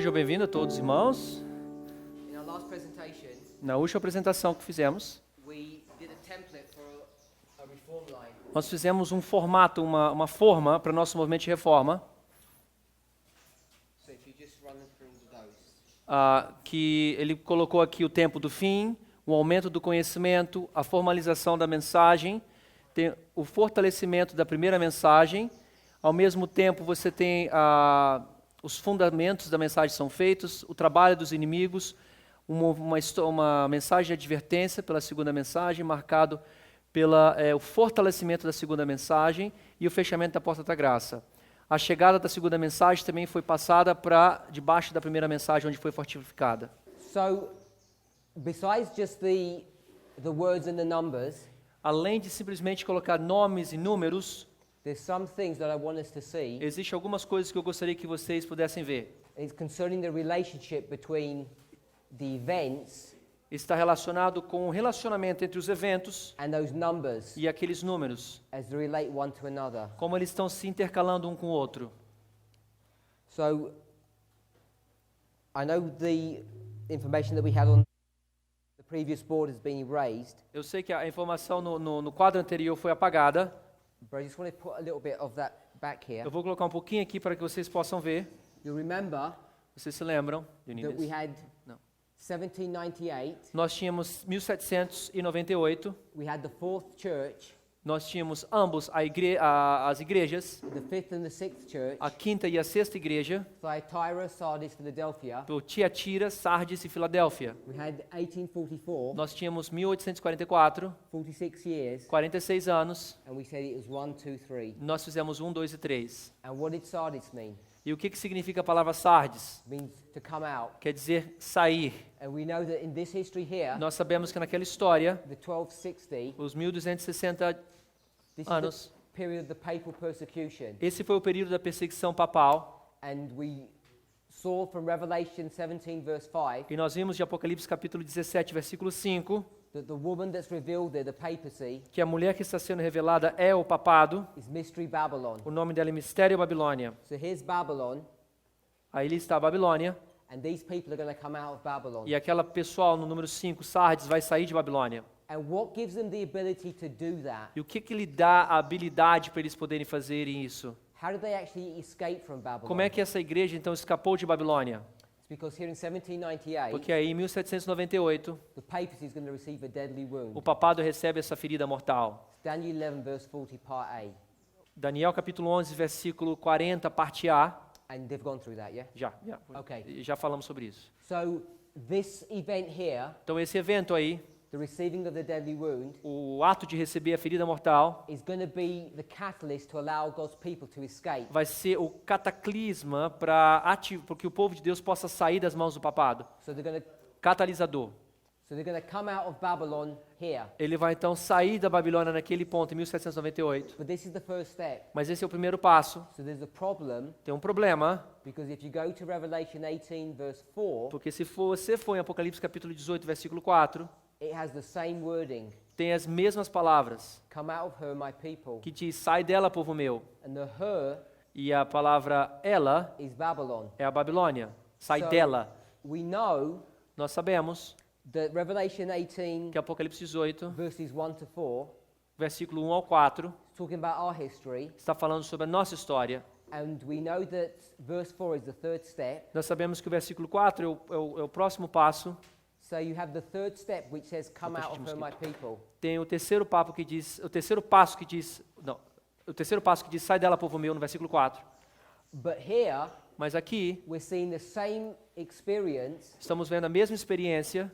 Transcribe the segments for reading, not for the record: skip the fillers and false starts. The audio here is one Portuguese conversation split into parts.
Sejam bem-vindos a todos os irmãos. In our last presentation, Na última apresentação que fizemos, we did a template for a reform line. nós fizemos um formato, uma forma para o nosso movimento de reforma, So if you just run through those. que ele colocou aqui o tempo do fim, o aumento do conhecimento, a formalização da mensagem, tem o fortalecimento da primeira mensagem, ao mesmo tempo você tem os fundamentos da mensagem são feitos, o trabalho dos inimigos, uma mensagem de advertência pela segunda mensagem, marcado pelo o fortalecimento da segunda mensagem e o fechamento da porta da graça. A chegada da segunda mensagem também foi passada para debaixo da primeira mensagem, onde foi fortificada. So, besides just the words and the numbers, Além de simplesmente colocar nomes e números, there's some things that I want us to see. existem algumas coisas que eu gostaria que vocês pudessem ver. It's concerning the relationship between the events Está relacionado com o relacionamento entre os eventos and those numbers e aqueles números, as they relate one to another. como eles estão se intercalando um com o outro. So, I know the information that we had on the previous board has been erased, Eu sei que a informação no quadro anterior foi apagada. but I just want to put a little bit of that back here. Eu vou colocar um pouquinho aqui para que vocês possam ver. You remember Vocês se lembram? that we had Não. 1798, Nós tínhamos 1798, we had the fourth church, nós tínhamos ambos as igrejas, the fifth and the sixth church, a quinta e a sexta igreja, Thyatira, Sardis, Philadelphia. por Tiatira, Sardes e Filadélfia. We had 1844, Nós tínhamos 1844, 46 years, 46 anos, and we said it was 1, 2, 3. nós fizemos 1, 2 e 3. And what did Sardis mean? E o que significa a palavra Sardes? It means to come out. Quer dizer sair. And we know that in this history here, Nós sabemos que naquela história, the 1260, os 1260 this anos, is the period of the papal persecution. esse foi o período da perseguição papal. And we saw from Revelation 17, verse 5, E nós vimos de Apocalipse capítulo 17, versículo 5, that the woman that's revealed there, the papacy, que a mulher que está sendo revelada é o papado. is Mystery Babylon. O nome dela é Mistério Babilônia. So here's Babylon, Aí ali está a Babilônia. and these people are going to come out of Babylon. E aquela pessoal no número 5, Sardes, vai sair de Babilônia. And what gives them the ability to do that? E o que lhe dá a habilidade para eles poderem fazerem isso? How did they actually escape from Babylon? Como é que essa igreja então escapou de Babilônia? It's because here in 1798, Porque aí em 1798, the papacy is going to receive a deadly wound. o papado recebe essa ferida mortal. It's Daniel 11, verse 40, part A. Daniel capítulo 11, versículo 40, parte A. And they've gone through that, yeah? Já Ok. já falamos sobre isso. So this event here, Então esse evento aí, the receiving of the deadly wound, o ato de receber a ferida mortal, is going to be the catalyst to allow God's people to escape. vai ser o cataclisma para que o povo de Deus possa sair das mãos do papado. So they're going to Catalisador. come out of Babylon here. Ele vai então sair da Babilônia naquele ponto, em 1798. But this is the first step. Mas esse é o primeiro passo. So there's a problem, Tem um problema, because if you go to Revelation 18, verse 4, porque se você for em Apocalipse capítulo 18, versículo 4, it has the same wording. tem as mesmas palavras, Come out of her, my people. que diz, sai dela, povo meu. And the her E a palavra ela is Babylon. é a Babilônia. Sai So, dela. We know Nós sabemos that Revelation 18, que Apocalipse 18, verses 1 to 4, versículo 1 ao 4, is talking about our history. está falando sobre a nossa história. And we know that verse 4 is the third step. Nós sabemos que o versículo 4 é o próximo passo. So you have the third step, which says, come out of her, my people. Tem o terceiro passo que diz, o terceiro passo que diz, sai dela, povo meu, no versículo 4. But here, Mas aqui we're seeing the same experience estamos vendo a mesma experiência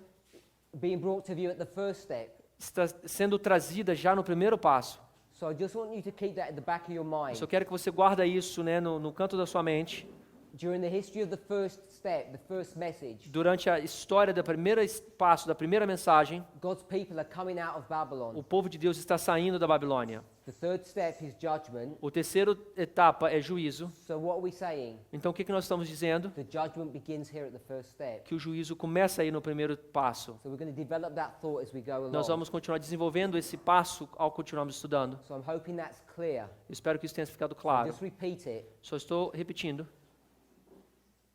being brought to view at the first step. está sendo trazida já no primeiro passo. So I just want you to keep that at the back of your Eu mind. só quero que você guarda isso, né, no canto da sua mente. During the history of the first step, the first message, Durante a história do primeiro passo, da primeira mensagem, God's people are coming out of Babylon. o povo de Deus está saindo da Babilônia. The third step is judgment. O terceiro etapa é juízo. So what are we saying? Então o que nós estamos dizendo? The judgment begins here at the first step. Que o juízo começa aí no primeiro passo. So we're going to develop that thought as we go along. Nós vamos continuar desenvolvendo esse passo ao continuarmos estudando. So I'm hoping that's clear. Eu espero que isso tenha ficado I'll claro. just repeat it. Só estou repetindo.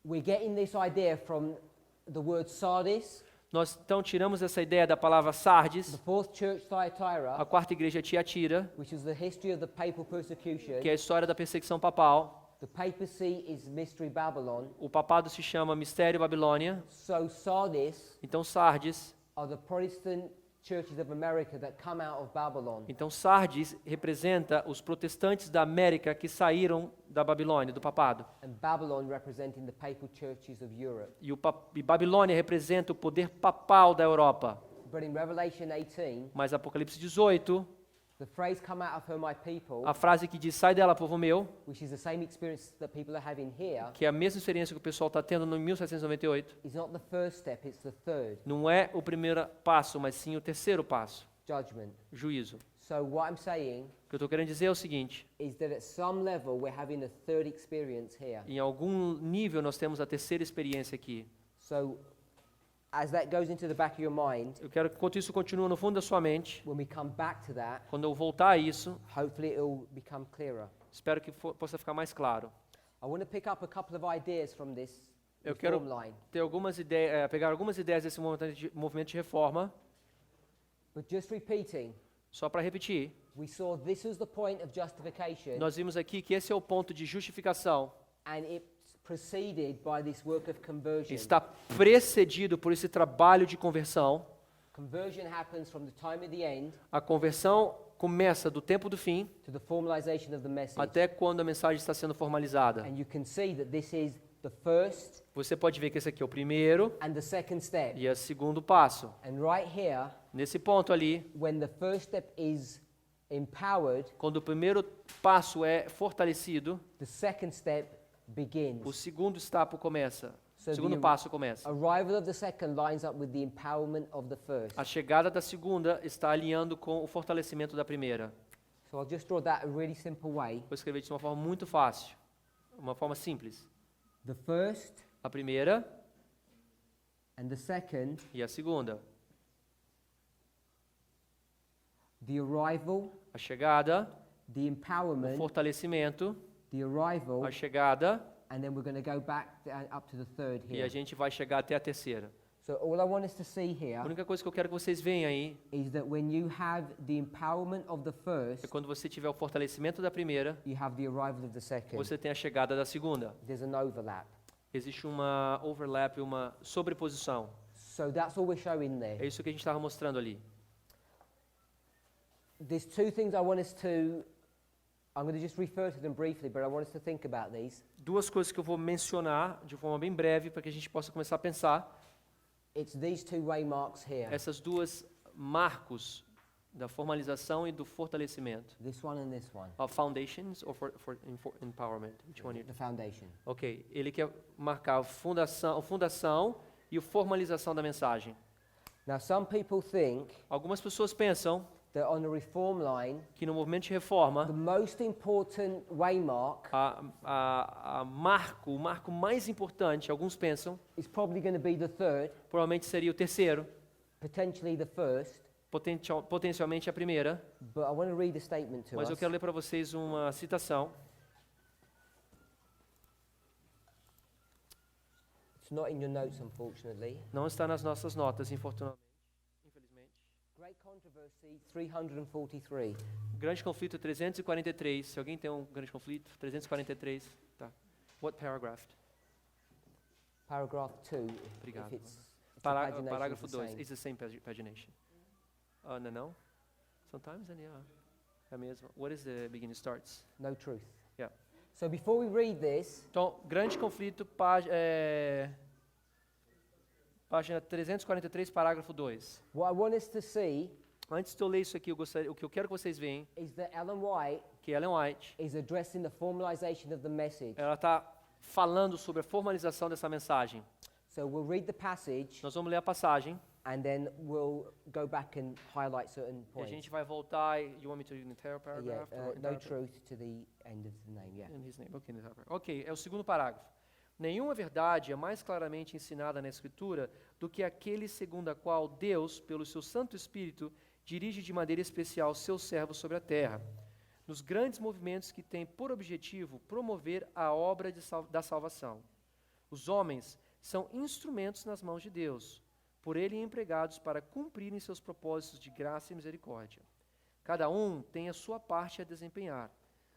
we're getting this idea from the word Sardis, Nós então tiramos essa ideia da palavra Sardes, the fourth church Thyatira, a quarta igreja Tiatira, which is the history of the papal persecution. que é a história da perseguição papal. The papacy is Mystery Babylon. O papado se chama Mistério Babilônia. So Sardis Então Sardes, are the Protestant churches of America that come out of Babylon. então Sardes representa os protestantes da América que saíram da Babilônia, do papado. And Babylon representing the papal churches of Europe. E Babilônia representa o poder papal da Europa. But in Revelation 18, Mas Apocalipse 18, the phrase come out of her my people, a frase que diz sai dela, povo meu, which is the same experience that people are having here, que é a mesma experiência que o pessoal está tendo no 1798, is not the first step, it's the third, não é o primeiro passo, mas sim o terceiro passo, judgment. juízo. So what I'm saying O que eu estou querendo dizer é o seguinte, is that at some level we're having a third experience here. em algum nível nós temos a terceira experiência aqui. So as that goes into the back of your mind, Eu quero que enquanto isso continua no fundo da sua mente, when we come back to that, quando eu voltar a isso, hopefully it will become clearer. espero que possa ficar mais claro. I want to pick up a couple of ideas from this Eu quero reform line. ter algumas ideias, pegar algumas ideias desse movimento de reforma, But just repeating, só para repetir. we saw this was the point of justification, Nós vimos aqui que esse é o ponto de justificação. and it's preceded by this work of conversion. Está precedido por esse trabalho de conversão. Conversion happens from the time of the end A conversão começa do tempo do fim to the formalization of the message. até quando a mensagem está sendo formalizada. And you can see that this is the first Você pode ver que esse aqui é o primeiro and the second step. e é o segundo passo. And right here, Nesse ponto ali, when the first step is empowered, quando o primeiro passo é fortalecido, the second step o begins. segundo etapo começa. So O segundo the passo começa. arrival of the second lines up with the empowerment of the first. A chegada da segunda está alinhando com o fortalecimento da primeira. So I'll just draw that a really simple way. Vou escrever de uma forma muito fácil, uma forma simples. The first A primeira and the second, e a segunda. the arrival, A chegada, the o empowerment, fortalecimento, the arrival, a chegada, and then we're going to go back up to the third e a here. gente vai chegar até a terceira. So all I want us to see A here única coisa que eu quero que vocês vejam aí is that when you have the empowerment of the first, é quando você tiver o fortalecimento da primeira, you have the arrival of the second. você tem a chegada da segunda. There's an overlap. Existe uma overlap, uma sobreposição. So that's all we're showing É there. isso que a gente estava mostrando ali. There's two things I want us to, I'm going to just refer to them briefly, but I want us to think about these. Duas coisas que eu vou mencionar de forma bem breve para que a gente possa começar a pensar. It's these two waymarks here, Essas duas marcos da formalização e do fortalecimento. this one and this one, Foundations or for empowerment? Which one? the foundation. Ok, ele quer marcar a fundação e a formalização da mensagem. Now some people think Algumas pessoas pensam that on the reform line, que no movimento de the reforma, most important waymark o marco mais importante, alguns pensam, is probably going to be the third, provavelmente seria o terceiro, potentially the first, potencialmente a primeira, but I want to read a statement to mas eu us. quero ler para vocês uma citação. It's not in your notes, unfortunately. Não está nas nossas notas, infelizmente. Great Controversy 343. Grande conflito 343. Se alguém tem um grande conflito, 343. Tá. What paragraph? Paragraph 2. Obrigado. If it's pagination, Parágrafo it's the 2. same. It's the same pagination. Não? Sometimes, then, yeah. É mesmo. What is the beginning starts? No truth. Yeah. So before we read this, Então, grande conflito, página 343, parágrafo 2. what I want us to see Antes de eu ler isso aqui, o que eu quero que vocês vejam, is that Ellen White que Ellen White, is addressing the formalization of the message. ela está falando sobre a formalização dessa mensagem. So we'll read the passage Nós vamos ler a passagem, and then we'll go back and highlight certain e a points. gente vai voltar. You want me to read the entire Yeah, paragraph? or no entire truth to the end of the name, yeah. In his name. Okay, ok, é o segundo parágrafo. Nenhuma verdade é mais claramente ensinada na Escritura do que aquele segundo a qual Deus, pelo seu Santo Espírito, dirige de maneira especial seus servos sobre a terra, nos grandes movimentos que têm por objetivo promover a obra da salvação. Os homens são instrumentos nas mãos de Deus, por Ele empregados para cumprirem seus propósitos de graça e misericórdia. Cada um tem a sua parte a desempenhar.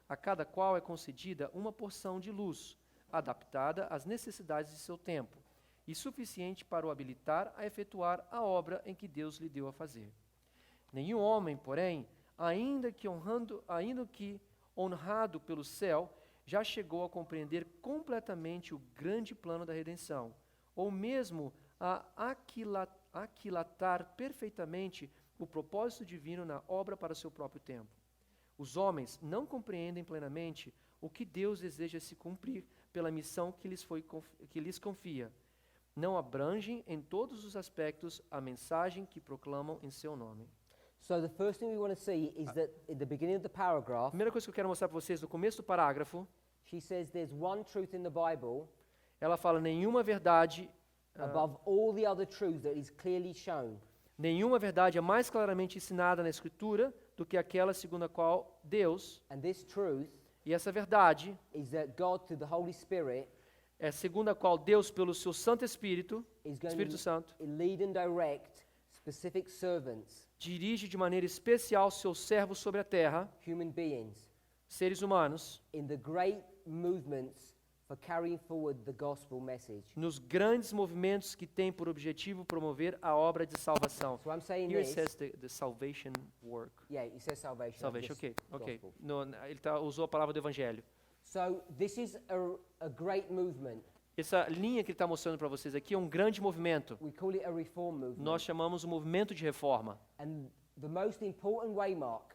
A cada qual é concedida uma porção de luz, adaptada às necessidades de seu tempo, e suficiente para o habilitar a efetuar a obra em que Deus lhe deu a fazer. Nenhum homem, porém, ainda que honrado pelo céu, já chegou a compreender completamente o grande plano da redenção, ou mesmo a aquilatar perfeitamente o propósito divino na obra para seu próprio tempo. Os homens não compreendem plenamente o que Deus deseja se cumprir pela missão que lhes confia. Não abrangem em todos os aspectos a mensagem que proclamam em seu nome. So the first thing we want to see is that in the beginning of the paragraph, A primeira coisa que eu quero mostrar para vocês, no começo do parágrafo, she says there's one truth in the Bible ela fala nenhuma verdade above all the other truths that is clearly shown. Nenhuma verdade é mais claramente ensinada na Escritura do que aquela segundo a qual Deus, And this truth e essa verdade is that God, through the Holy Spirit, é segundo a qual Deus, pelo seu Santo Espírito, is going Espírito Santo, to lead and direct specific servants, dirige de maneira especial seus servos sobre a terra, human beings, seres humanos, in the great movements for carrying forward the gospel message. nos grandes movimentos que têm por objetivo promover a obra de salvação. So I'm saying Here it this. says the salvation work. Yeah, it says salvation. Salvation, just ok. gospel. Ele usou a palavra do Evangelho. So this is a great movement. Essa linha que ele está mostrando para vocês aqui é um grande movimento. We call it a reform movement. Nós chamamos o movimento de reforma. And the most important waymark,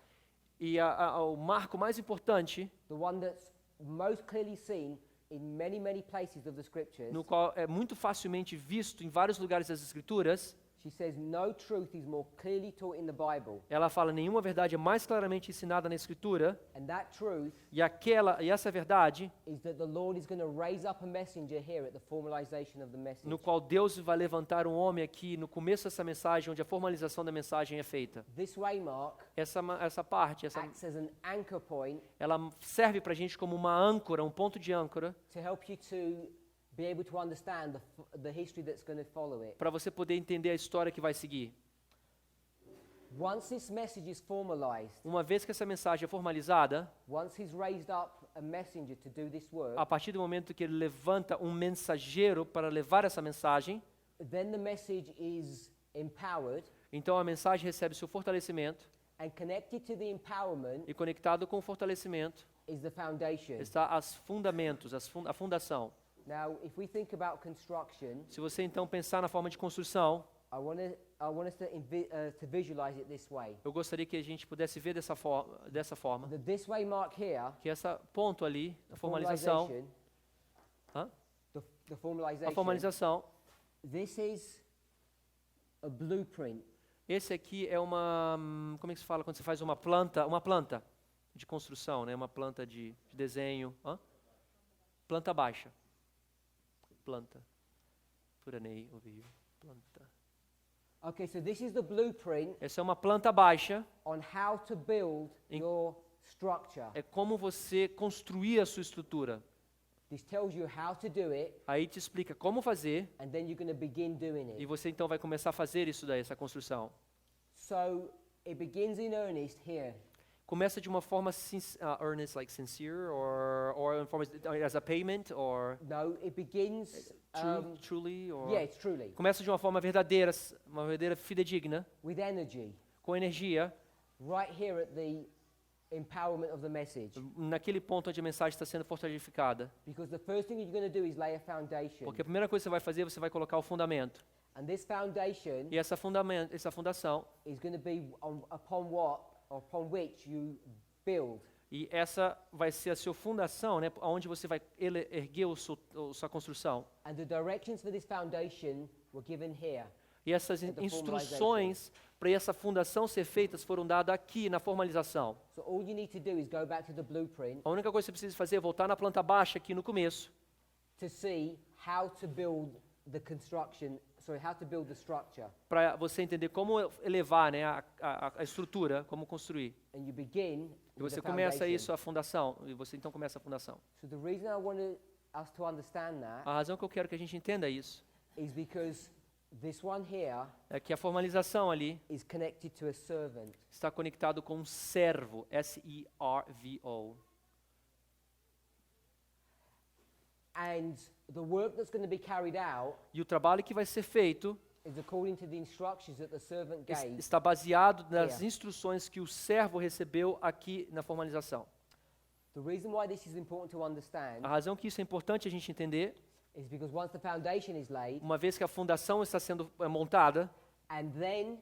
E o marco mais importante, the one that's most clearly seen in many, many places of the scriptures, no qual é muito facilmente visto em vários lugares das Escrituras, she says no truth is more clearly taught in the Bible. ela fala nenhuma verdade é mais claramente ensinada na Escritura, And that truth e essa verdade, is that the Lord is going to raise up a messenger here at the formalization of the message. no qual Deus vai levantar um homem aqui no começo dessa mensagem, onde a formalização da mensagem é feita. This waymark Essa parte, acts as an anchor point ela serve para a gente como uma âncora, um ponto de âncora, to help you to be able to understand the history that's going to follow it. para você poder entender a história que vai seguir. Once this message is formalized, Uma vez que essa mensagem é formalizada, once he's raised up a messenger to do this work, a partir do momento que ele levanta um mensageiro para levar essa mensagem, then the message is empowered, então a mensagem recebe seu fortalecimento, and connected to the empowerment e conectado com o fortalecimento is the foundation. está os fundamentos, a fundação. Now, if we think about construction, Se você então pensar na forma de construção, I want us to visualize it this way. eu gostaria que a gente pudesse ver dessa forma, That this waymark here, que essa ponto ali, a the formalização, the formalization, a formalização, this is a blueprint. esse aqui é como é que se fala quando você faz uma planta de construção, né? Uma planta de desenho, planta baixa, planta, furanei, ouviu, planta. Okay, so this is the blueprint Essa é uma planta baixa, on how to build your structure. é como você construir a sua estrutura. This tells you how to do it, Aí te explica como fazer, and then you're going to begin doing e it. você então vai começar a fazer isso daí, essa construção. So it begins in earnest here. Começa de uma forma earnest, like sincere, or in forma as a payment, or No, it begins. truly, or Yeah, it's truly começa de uma forma verdadeira, uma verdadeira fidedigna, with energy. com energia, Right here at the empowerment of the message. naquele ponto onde a mensagem está sendo fortificada. Because the first thing you're going to do is lay a foundation. Porque a primeira coisa que você vai fazer, você vai colocar o fundamento. And this foundation E essa fundação, is going to be upon which you build. e essa vai ser a sua fundação, né, onde você vai erguer a sua construção. And the directions for this foundation were given here. E essas the instruções para essa fundação ser feitas foram dadas aqui na formalização. So all you need to do is go back to the blueprint A única coisa que você precisa fazer é voltar na planta baixa aqui no começo, to see how to build the construction, how to build the structure. para você entender como elevar, né, a estrutura, como construir. And you begin E with você the começa foundation. isso, a fundação, e você então começa a fundação. So the reason I want to us to understand that A razão que eu quero que a gente entenda isso is because this one here é que a formalização ali is connected to a servant. está conectado com um servo, S-E-R-V-O. And the work that's going to be carried out E o trabalho que vai ser feito is according to the instructions that the servant gave. está baseado nas Yeah. instruções que o servo recebeu aqui na formalização. The reason why this is important to understand A razão que isso é importante a gente entender, is because once the foundation is laid, uma vez que a fundação está sendo montada, and then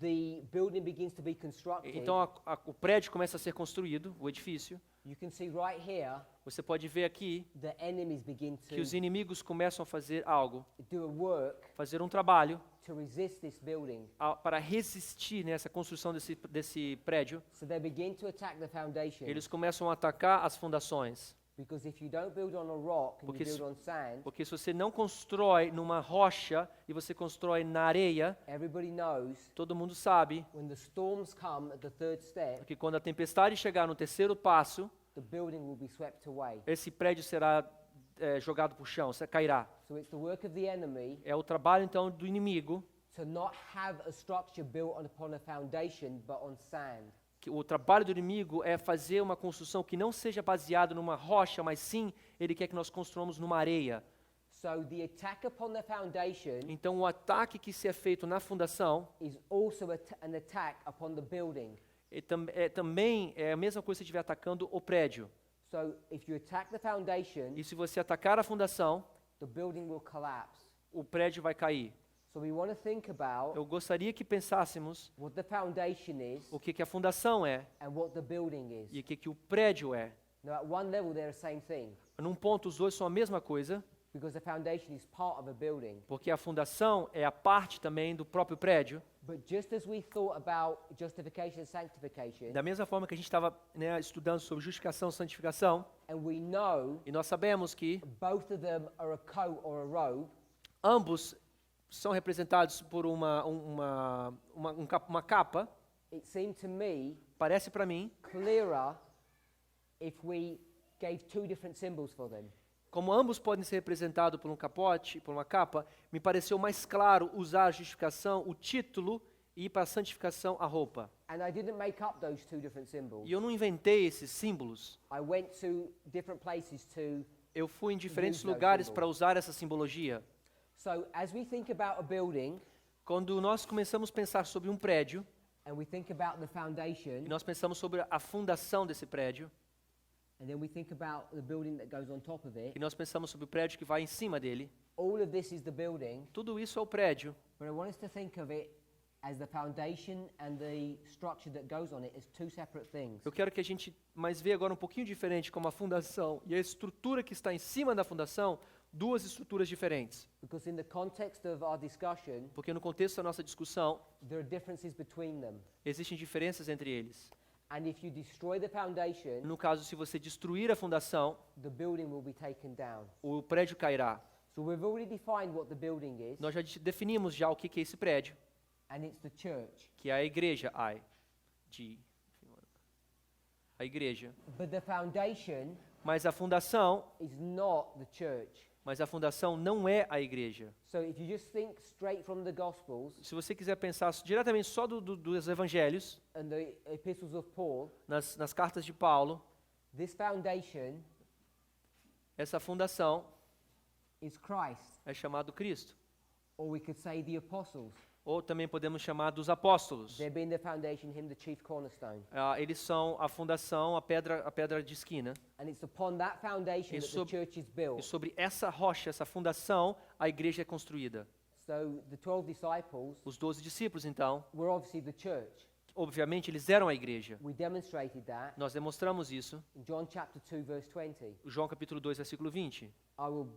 the building begins to be constructed, então o prédio começa a ser construído, o edifício. you can see right here Você pode ver aqui the enemies begin to que os inimigos começam a fazer algo, do a work fazer um trabalho to resist this building. para resistir nessa construção desse prédio. So they begin to attack the foundation. Eles começam a atacar as fundações, Because if you don't build on a rock and Porque you se- build on sand, porque se você não constrói numa rocha e você constrói na areia, everybody knows todo mundo sabe when the storms come at the third step, que quando a tempestade chegar no terceiro passo, the building will be swept away. esse prédio será jogado para o chão, cairá. So it's the work of the enemy É o trabalho então do inimigo, to not have a structure built upon a foundation but on sand. que o trabalho do inimigo é fazer uma construção que não seja baseada numa rocha, mas sim ele quer que nós construamos numa areia. So the attack upon the foundation Então o ataque que se é feito na fundação is also an attack upon the building. também é a mesma coisa se estiver atacando o prédio. So if you attack the foundation, E se você atacar a fundação, the building will collapse. o prédio vai cair. So we want to think about Eu gostaria que pensássemos what the foundation is o que a fundação é and what the building is. e o que o prédio é. Now at one level they're the same thing Num ponto, os dois são a mesma coisa, because the foundation is part of a building. porque a fundação é a parte também do próprio prédio. But just as we thought about justification and sanctification, Da mesma forma que a gente estava estudando sobre justificação e santificação, and we know e nós sabemos que both of them are a coat or a robe, ambos são representados por uma capa, it seemed to me parece para mim, clearer if we gave two different symbols for them. como ambos podem ser representados por um capote, por uma capa, me pareceu mais claro usar a justificação, o título, e ir para a santificação, a roupa. And I didn't make up those two different symbols. E eu não inventei esses símbolos. I went to different places to. Eu fui em diferentes Use those lugares symbols. para usar essa simbologia. So as we think about a building Quando nós começamos a pensar sobre um prédio, and we think about the foundation, e nós pensamos sobre a fundação desse prédio, and then we think about the building that goes on top of e it, nós pensamos sobre o prédio que vai em cima dele, all of this is the building, tudo isso é o prédio. but I want us to think of it as the foundation and the structure that goes on it as two separate things. Eu quero que a gente mais veja agora um pouquinho diferente como a fundação e a estrutura que está em cima da fundação, duas estruturas diferentes. Because in the context of our discussion, Porque no contexto da nossa discussão, there are differences between them. existem diferenças entre eles. And if you destroy the foundation, No caso, se você destruir a fundação, the building will be taken down. o prédio cairá. So we've already defined what the building is, Nós já definimos já o que é esse prédio, and it's the church. que é a igreja, a igreja. But the foundation Mas a fundação, is not the church. não é a igreja. So if you just think straight from the Gospels Se você quiser pensar diretamente só dos evangelhos, and the epistles of Paul, nas cartas de Paulo, this foundation essa fundação is Christ, é chamado Cristo. or we could say the apostles. Ou também podemos chamar dos apóstolos. They're being the foundation, him the chief cornerstone. Eles são a fundação, a pedra de esquina. And it's upon that foundation E that the sob- church is E built. sobre essa rocha, essa fundação, a igreja é construída. So the 12 disciples Os 12 discípulos, então, were obviously the church. obviamente, eles eram a igreja. We demonstrated that Nós demonstramos isso. in John chapter 2 verse 20. João capítulo 2, versículo 20. I will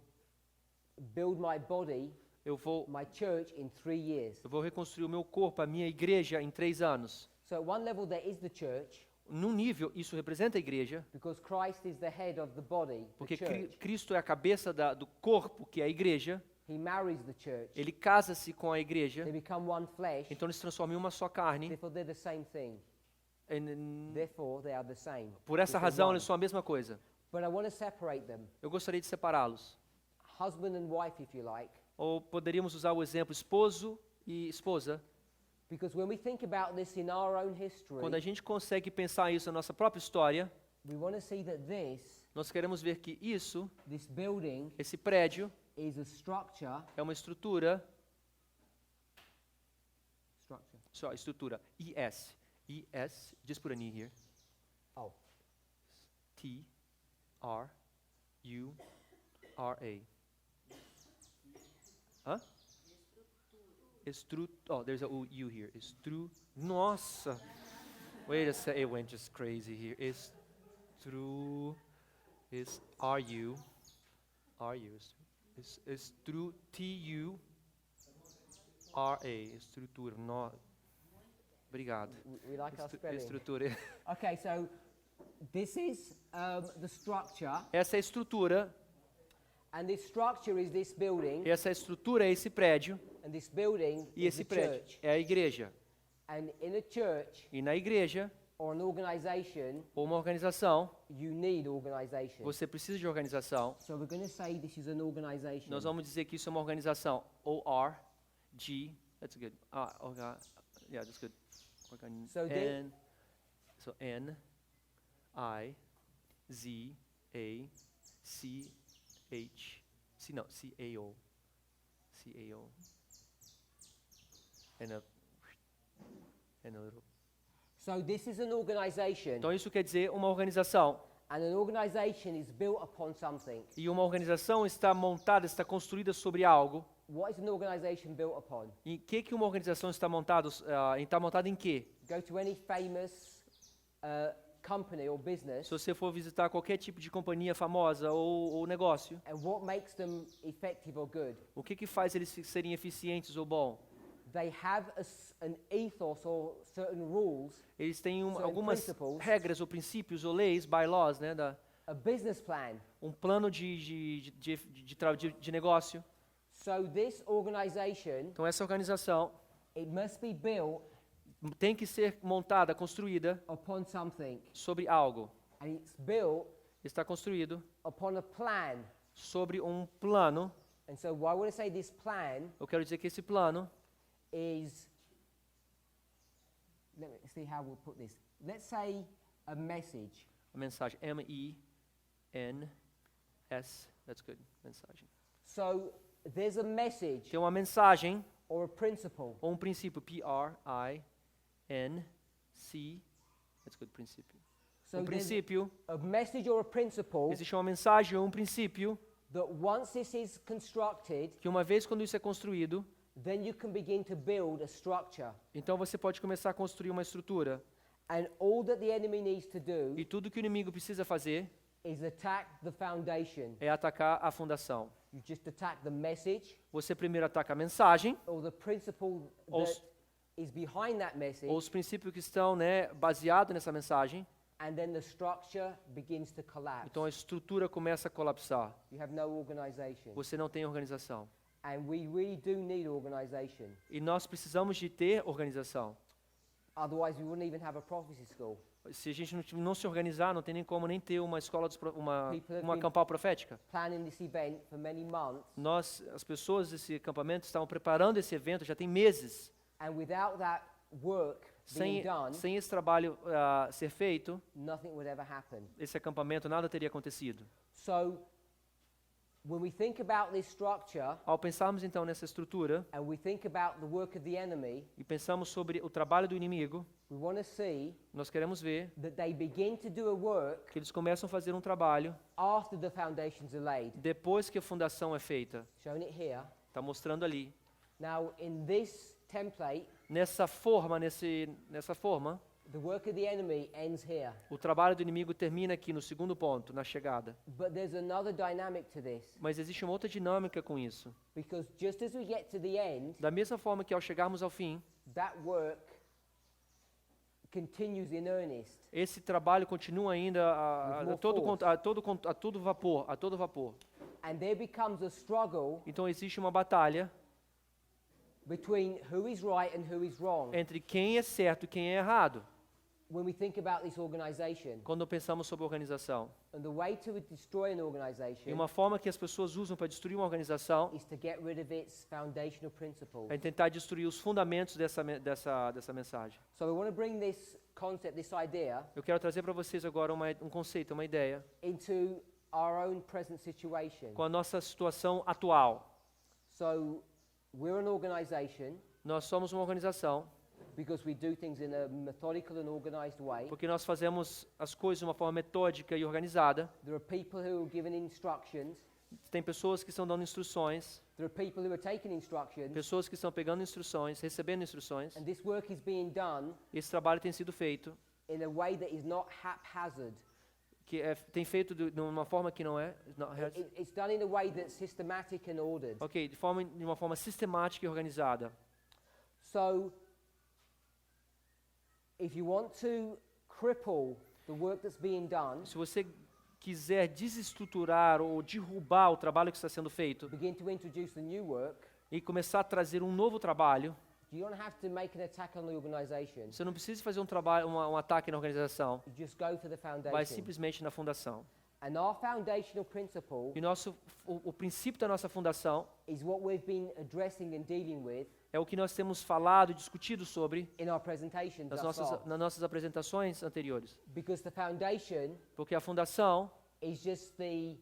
build my body, Eu vou my church in 3 years. reconstruir o meu corpo, a minha igreja, em 3 anos. So at one level there is the church Num nível, isso representa a igreja, because Christ is the head of the body, the porque church. Cristo é a cabeça do corpo, que é a igreja. He marries the church. Ele casa-se com a igreja, They become one flesh. então eles se transformam em uma só carne. Therefore they're the same thing. E, Therefore they are the same. por essa Because they're razão, one. eles são a mesma coisa. But I want to separate them. Eu gostaria de separá-los. Husband and wife, if you like. Ou poderíamos usar o exemplo esposo e esposa. Because when we think about this in our own history, Quando a gente consegue pensar isso na nossa própria história, we want to see that nós queremos ver que this building, esse prédio, is a structure. é uma estrutura, só estrutura, ES. ES, just put an E here. Oh, T-R-U-R-A. Hã? Oh, there's a U here. Nossa. Wait a second. It went just crazy here. R-U. T-U-R-A. Estrutura. No. Obrigado. we like our spelling. Estrutura. Okay, so this is the structure, Essa é a estrutura. and this structure is this building, Essa estrutura é esse prédio. and this building E is esse the prédio church. é a igreja. And in a church E na igreja, or an organization, ou uma organização, you need organization. você precisa de organização. So we're going to say this is an organization. Nós vamos dizer que isso é uma organização. O-R-G. That's good. Yeah, that's good. So N. So N-I-Z-A-C-H. No, C-A-O. C-A-O. And a little. So this is an organization, Então isso quer dizer uma organização. and an organization is built upon something. E uma organização está montada, está construída sobre algo. What is an organization built upon? Em que uma organização está montada? Está montada em quê? Go to any famous company or business, Se você for visitar qualquer tipo de companhia famosa ou negócio, and what makes them effective or good? o que faz eles serem eficientes ou bom? They have an ethos or certain rules, Eles têm Certain algumas principles. regras ou princípios ou leis, bylaws, né, a business plan. um plano de negócio. So this organization, Então essa organização it must be built tem que ser montada, construída upon something, sobre algo. and it's built Está construído upon a plan. sobre um plano. And so what I want to say, this plan Eu quero dizer que esse plano is, let me see how we'll put this. Let's say a message. a mensagem M-E-N-S, that's good, mensagem. So there's a message Tem uma mensagem or a principle. ou um princípio, P-R-I-N-C, that's good, princípio. So Um there's princípio, a message or a principle existe uma mensagem ou um princípio that once this is constructed, que uma vez quando isso é construído, then you can begin to build a structure. então você pode começar a construir uma estrutura. And all that the enemy needs to do E tudo que o inimigo precisa fazer is attack the foundation. é atacar a fundação. You just attack the message Você primeiro ataca a mensagem, or the principle Ou that is behind that message, ou os princípios que estão, né, baseados nessa mensagem, and then the structure begins to collapse. então a estrutura começa a colapsar. You have no organization. Você não tem organização. And we really do need organization. E nós precisamos de ter organização. Otherwise, we wouldn't even have a prophecy school. Se a gente não se organizar, não tem nem como nem ter uma escola, uma People have uma been- campal profética. Planning this event for many months, As pessoas desse acampamento estavam preparando esse evento já tem meses. and without that work being done, Sem esse trabalho ser feito, nothing would ever happen. esse acampamento nada teria acontecido. So, when we think about this structure, Ao pensarmos então nessa estrutura and we think about the work of the enemy, e pensamos sobre o trabalho do inimigo, we want to see nós queremos ver that they begin to do a work que eles começam a fazer um trabalho after the foundations are laid. depois que a fundação é feita. Shown it here. Está mostrando ali. Now, in this template, Nessa forma, the work of the enemy ends here. o trabalho do inimigo termina aqui no segundo ponto, na chegada. But there's another dynamic to this, Mas existe uma outra dinâmica com isso. because just as we get to the end, Da mesma forma que ao chegarmos ao fim, that work continues in earnest. esse trabalho continua ainda With a todo vapor. And there becomes a struggle Então existe uma batalha between who is right and who is wrong. entre quem é certo e quem é errado. when we think about this organization, quando pensamos sobre organização. and the way to destroy an E organization uma forma que as pessoas usam para destruir uma organização is to get rid of its foundational principles. é tentar destruir os fundamentos dessa mensagem. So we want to bring this concept, this idea, Eu quero trazer para vocês agora um conceito, uma ideia, into our own present situation. com a nossa situação atual. So we're an organization Nós somos uma organização because we do things in a methodical and organized way. porque nós fazemos as coisas de uma forma metódica e organizada. There are people who are given instructions. Tem pessoas que estão dando instruções, There are people who are taking instructions. pessoas que estão pegando instruções, recebendo instruções. And this work is being done E esse trabalho tem sido feito, in a way that is not haphazard. tem feito de uma forma que não é, It's done in a way that's systematic and ordered. ok, de uma forma sistemática e organizada. So, if you want to cripple the work that's being done, Se você quiser desestruturar ou derrubar o trabalho que está sendo feito begin to introduce the new work, e começar a trazer um novo trabalho, you don't have to make an attack on the organization. você não precisa fazer um ataque na organização, You just go for the vai foundation. simplesmente na fundação. And our foundational principle E o princípio da nossa fundação is what we've been addressing and dealing with é o que nós temos falado e discutido sobre in our presentations thus far. nas nossas apresentações anteriores. Because the foundation Porque a fundação is just the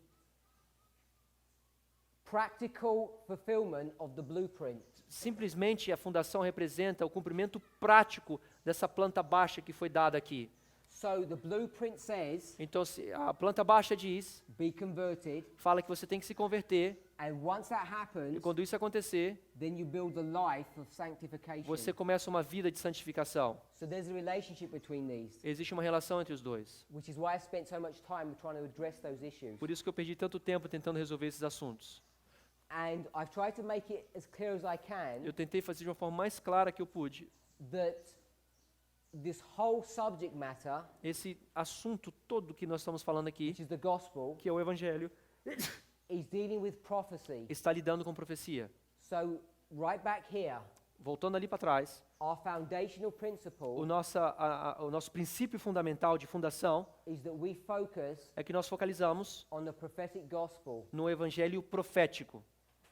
practical fulfillment of the blueprint. simplesmente a fundação representa o cumprimento prático dessa planta baixa que foi dada aqui. So the blueprint says, Então, se a planta baixa diz, be converted, fala que você tem que se converter, and once that e happens, quando isso acontecer, then you build a life of sanctification. você começa uma vida de santificação. So there's a relationship between these, Existe uma relação entre os dois. which is why I spent so much time trying to address those issues. Por isso que eu perdi tanto tempo tentando resolver esses assuntos. And I've tried to make it as clear as I can Eu tentei fazer de uma forma mais clara que eu pude. that this whole subject matter, Esse assunto todo que nós estamos falando aqui, which is the gospel, que é o Evangelho, is dealing with prophecy. está lidando com profecia. So right back here, Voltando ali para trás, our foundational principle o nosso princípio fundamental de fundação is that we focus é que nós focalizamos on the prophetic gospel. no Evangelho profético.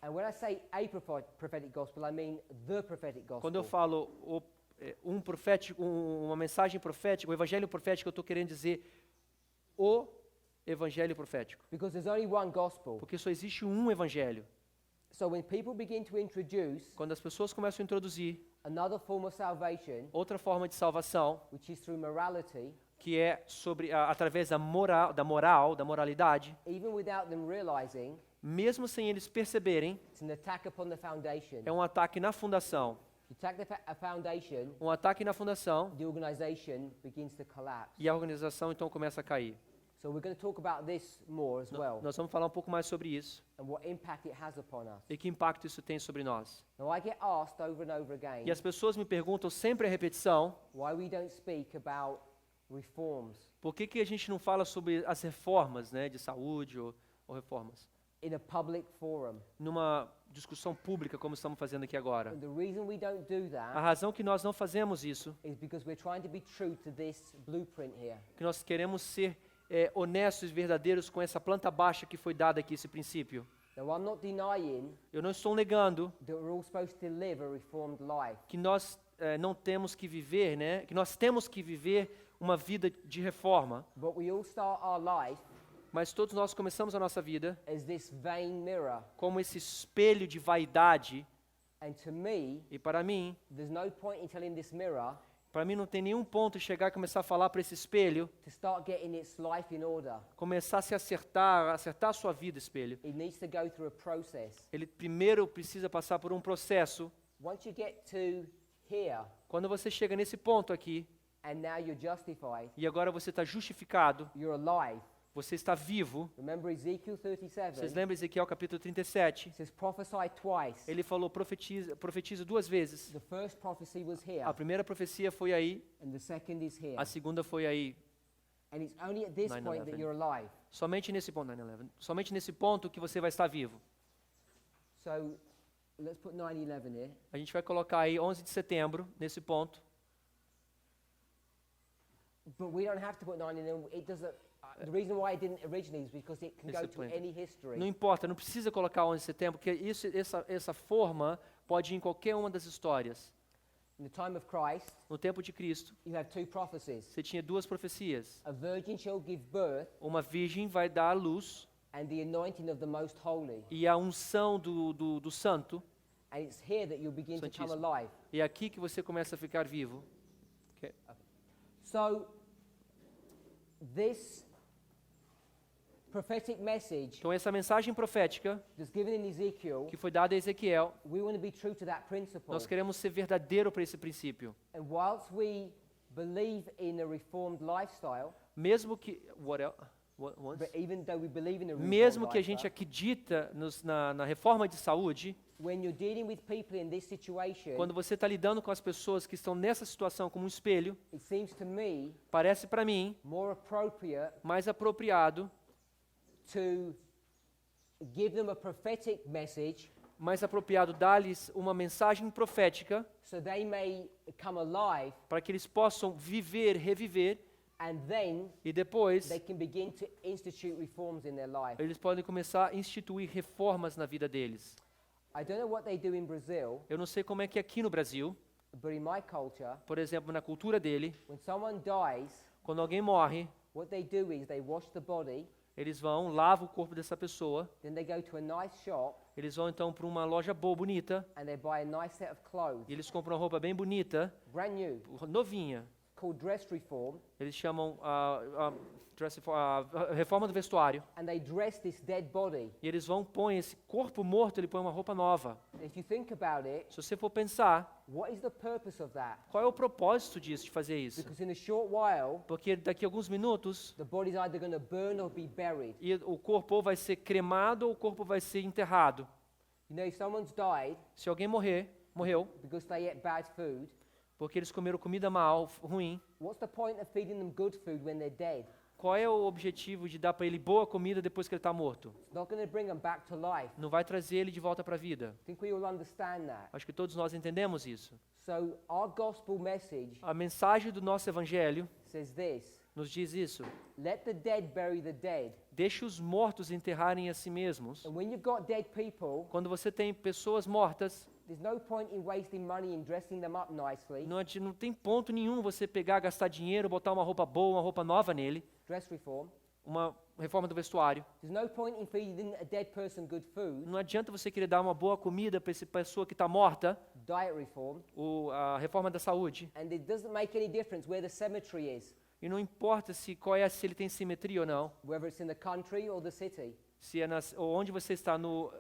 And when I say a prophetic gospel, I mean the prophetic gospel. Quando eu falo uma mensagem profética, o Evangelho profético, eu estou querendo dizer o Evangelho profético. Because there's only one gospel. Porque só existe um Evangelho. So when people begin to introduce Quando as pessoas começam a introduzir another form of salvation, outra forma de salvação, which is through morality, que é através da moralidade, even without them realizing, mesmo sem eles perceberem, it's an attack upon the foundation. é um ataque na fundação. You attack a foundation, Um ataque na fundação the organization begins to collapse. e a organização então começa a cair. So we're going to talk about this more as well, Nós vamos falar um pouco mais sobre isso and what impact it has upon us. e que impacto isso tem sobre nós. Now I get asked over and over again E as pessoas me perguntam sempre a repetição, why we don't speak about reforms por que a gente não fala sobre as reformas, né, de saúde ou reformas? in a public forum. Numa discussão pública, como estamos fazendo aqui agora. And the reason we don't do A that razão que nós não fazemos isso, is because we're trying to be true to this blueprint here. que nós queremos ser honestos e verdadeiros com essa planta baixa que foi dada aqui, esse princípio. Now I'm not denying Eu não estou negando that we're all supposed to live a reformed life, que nós não temos que viver, né? Que nós temos que viver uma vida de reforma, but we all start our life mas todos nós começamos a nossa vida as this vain mirror. como esse espelho de vaidade. And to me, E para mim there's no point in telling this mirror não tem nenhum ponto em chegar e começar a falar para esse espelho, to start getting its life in order. começar a se acertar a sua vida, espelho. It needs to go through a process. Ele primeiro precisa passar por um processo. Once you get to here, Quando você chega nesse ponto aqui, and now you're justified, e agora você está justificado, you're alive. você está vivo. Remember Ezekiel Vocês 37? lembram Ezequiel capítulo 37? It says prophesy twice. Ele falou, profetiza duas vezes. The first prophecy was here, A primeira profecia foi aí, and the second is here. a segunda foi aí. And it's only at this point that 9/11. you're alive. Somente nesse ponto, 9/11, somente nesse ponto que você vai estar vivo. So let's put 9/11 here. A gente vai colocar aí 11 de setembro, nesse ponto. But we don't have to put 9 in them. It doesn't. The reason why it didn't originally is because it can go to Discipline. any history. Não importa, não precisa colocar 11 de setembro, porque essa forma pode ir em qualquer uma das histórias. In the time of Christ, No tempo de Cristo, you have 2 prophecies. você tinha 2 profecias. A virgin shall give birth, Uma virgem vai dar à luz and the anointing of the Most Holy. e a unção do santo. And it's here that you'll begin to come Santíssimo. alive. E é aqui que você começa a ficar vivo. Okay. So, this prophetic message Então essa mensagem profética that's given in Ezekiel, que foi dada a Ezequiel, we want to be true to that principle. nós queremos ser verdadeiro para esse princípio. And whilst we believe in a reformed lifestyle, Mesmo que once? but even though we believe in a reformed Mesmo que a gente lifestyle, acredita na reforma de saúde, when you're dealing with people in this situation, quando você está lidando com as pessoas que estão nessa situação como um espelho, it seems to me parece para mim more appropriate mais apropriado, to give them a prophetic message dar-lhes uma mensagem profética so they may come alive, para que eles possam viver, reviver, and then e depois they can begin to institute reforms in their life. eles podem começar a instituir reformas na vida deles. I don't know what they do in Brazil, Eu não sei como é que aqui no Brasil, but in my culture, por exemplo, na cultura dele, when someone dies, quando alguém morre, what they do is they wash the body, eles vão, lavam o corpo dessa pessoa, then they go to a nice shop eles vão então para uma loja boa, bonita, and they buy a nice set of clothes, e eles compram uma roupa bem bonita, brand new, novinha. called dress reform, Eles chamam a reforma do vestuário. and they dress this dead body. E eles vão, põem esse corpo morto, ele põe uma roupa nova. And if you think about it, Se você for pensar, what is the purpose of that? qual é o propósito disso, de fazer isso? Because in a short while, Porque daqui a alguns minutos, the body's either going to burn or be buried. e o corpo ou vai ser cremado ou o corpo vai ser enterrado. You know, if someone's died Se alguém morreu, because they ate bad food, porque eles comeram comida mal, ruim, what's the point of feeding them good food when they're dead? qual é o objetivo de dar para ele boa comida depois que ele está morto? It's not going to bring them back to life. Não vai trazer ele de volta para a vida. I think we all understand that. Acho que todos nós entendemos isso. So our gospel message A mensagem do nosso evangelho says this: nos diz isso. let the dead bury the dead. Deixe os mortos enterrarem a si mesmos. And when you've got dead people, Quando você tem pessoas mortas, there's no point in wasting money and dressing them up nicely. não tem ponto nenhum você pegar, gastar dinheiro, botar uma roupa boa, uma roupa nova nele, Dress reform. uma reforma do vestuário. There's no point in feeding a dead person good food. Não adianta você querer dar uma boa comida para essa pessoa que está morta, Diet reform. a reforma da saúde. And it doesn't make any difference where the cemetery is, E não importa se se ele tem simetria ou não, whether it's in the country or the city. se é ou onde você está no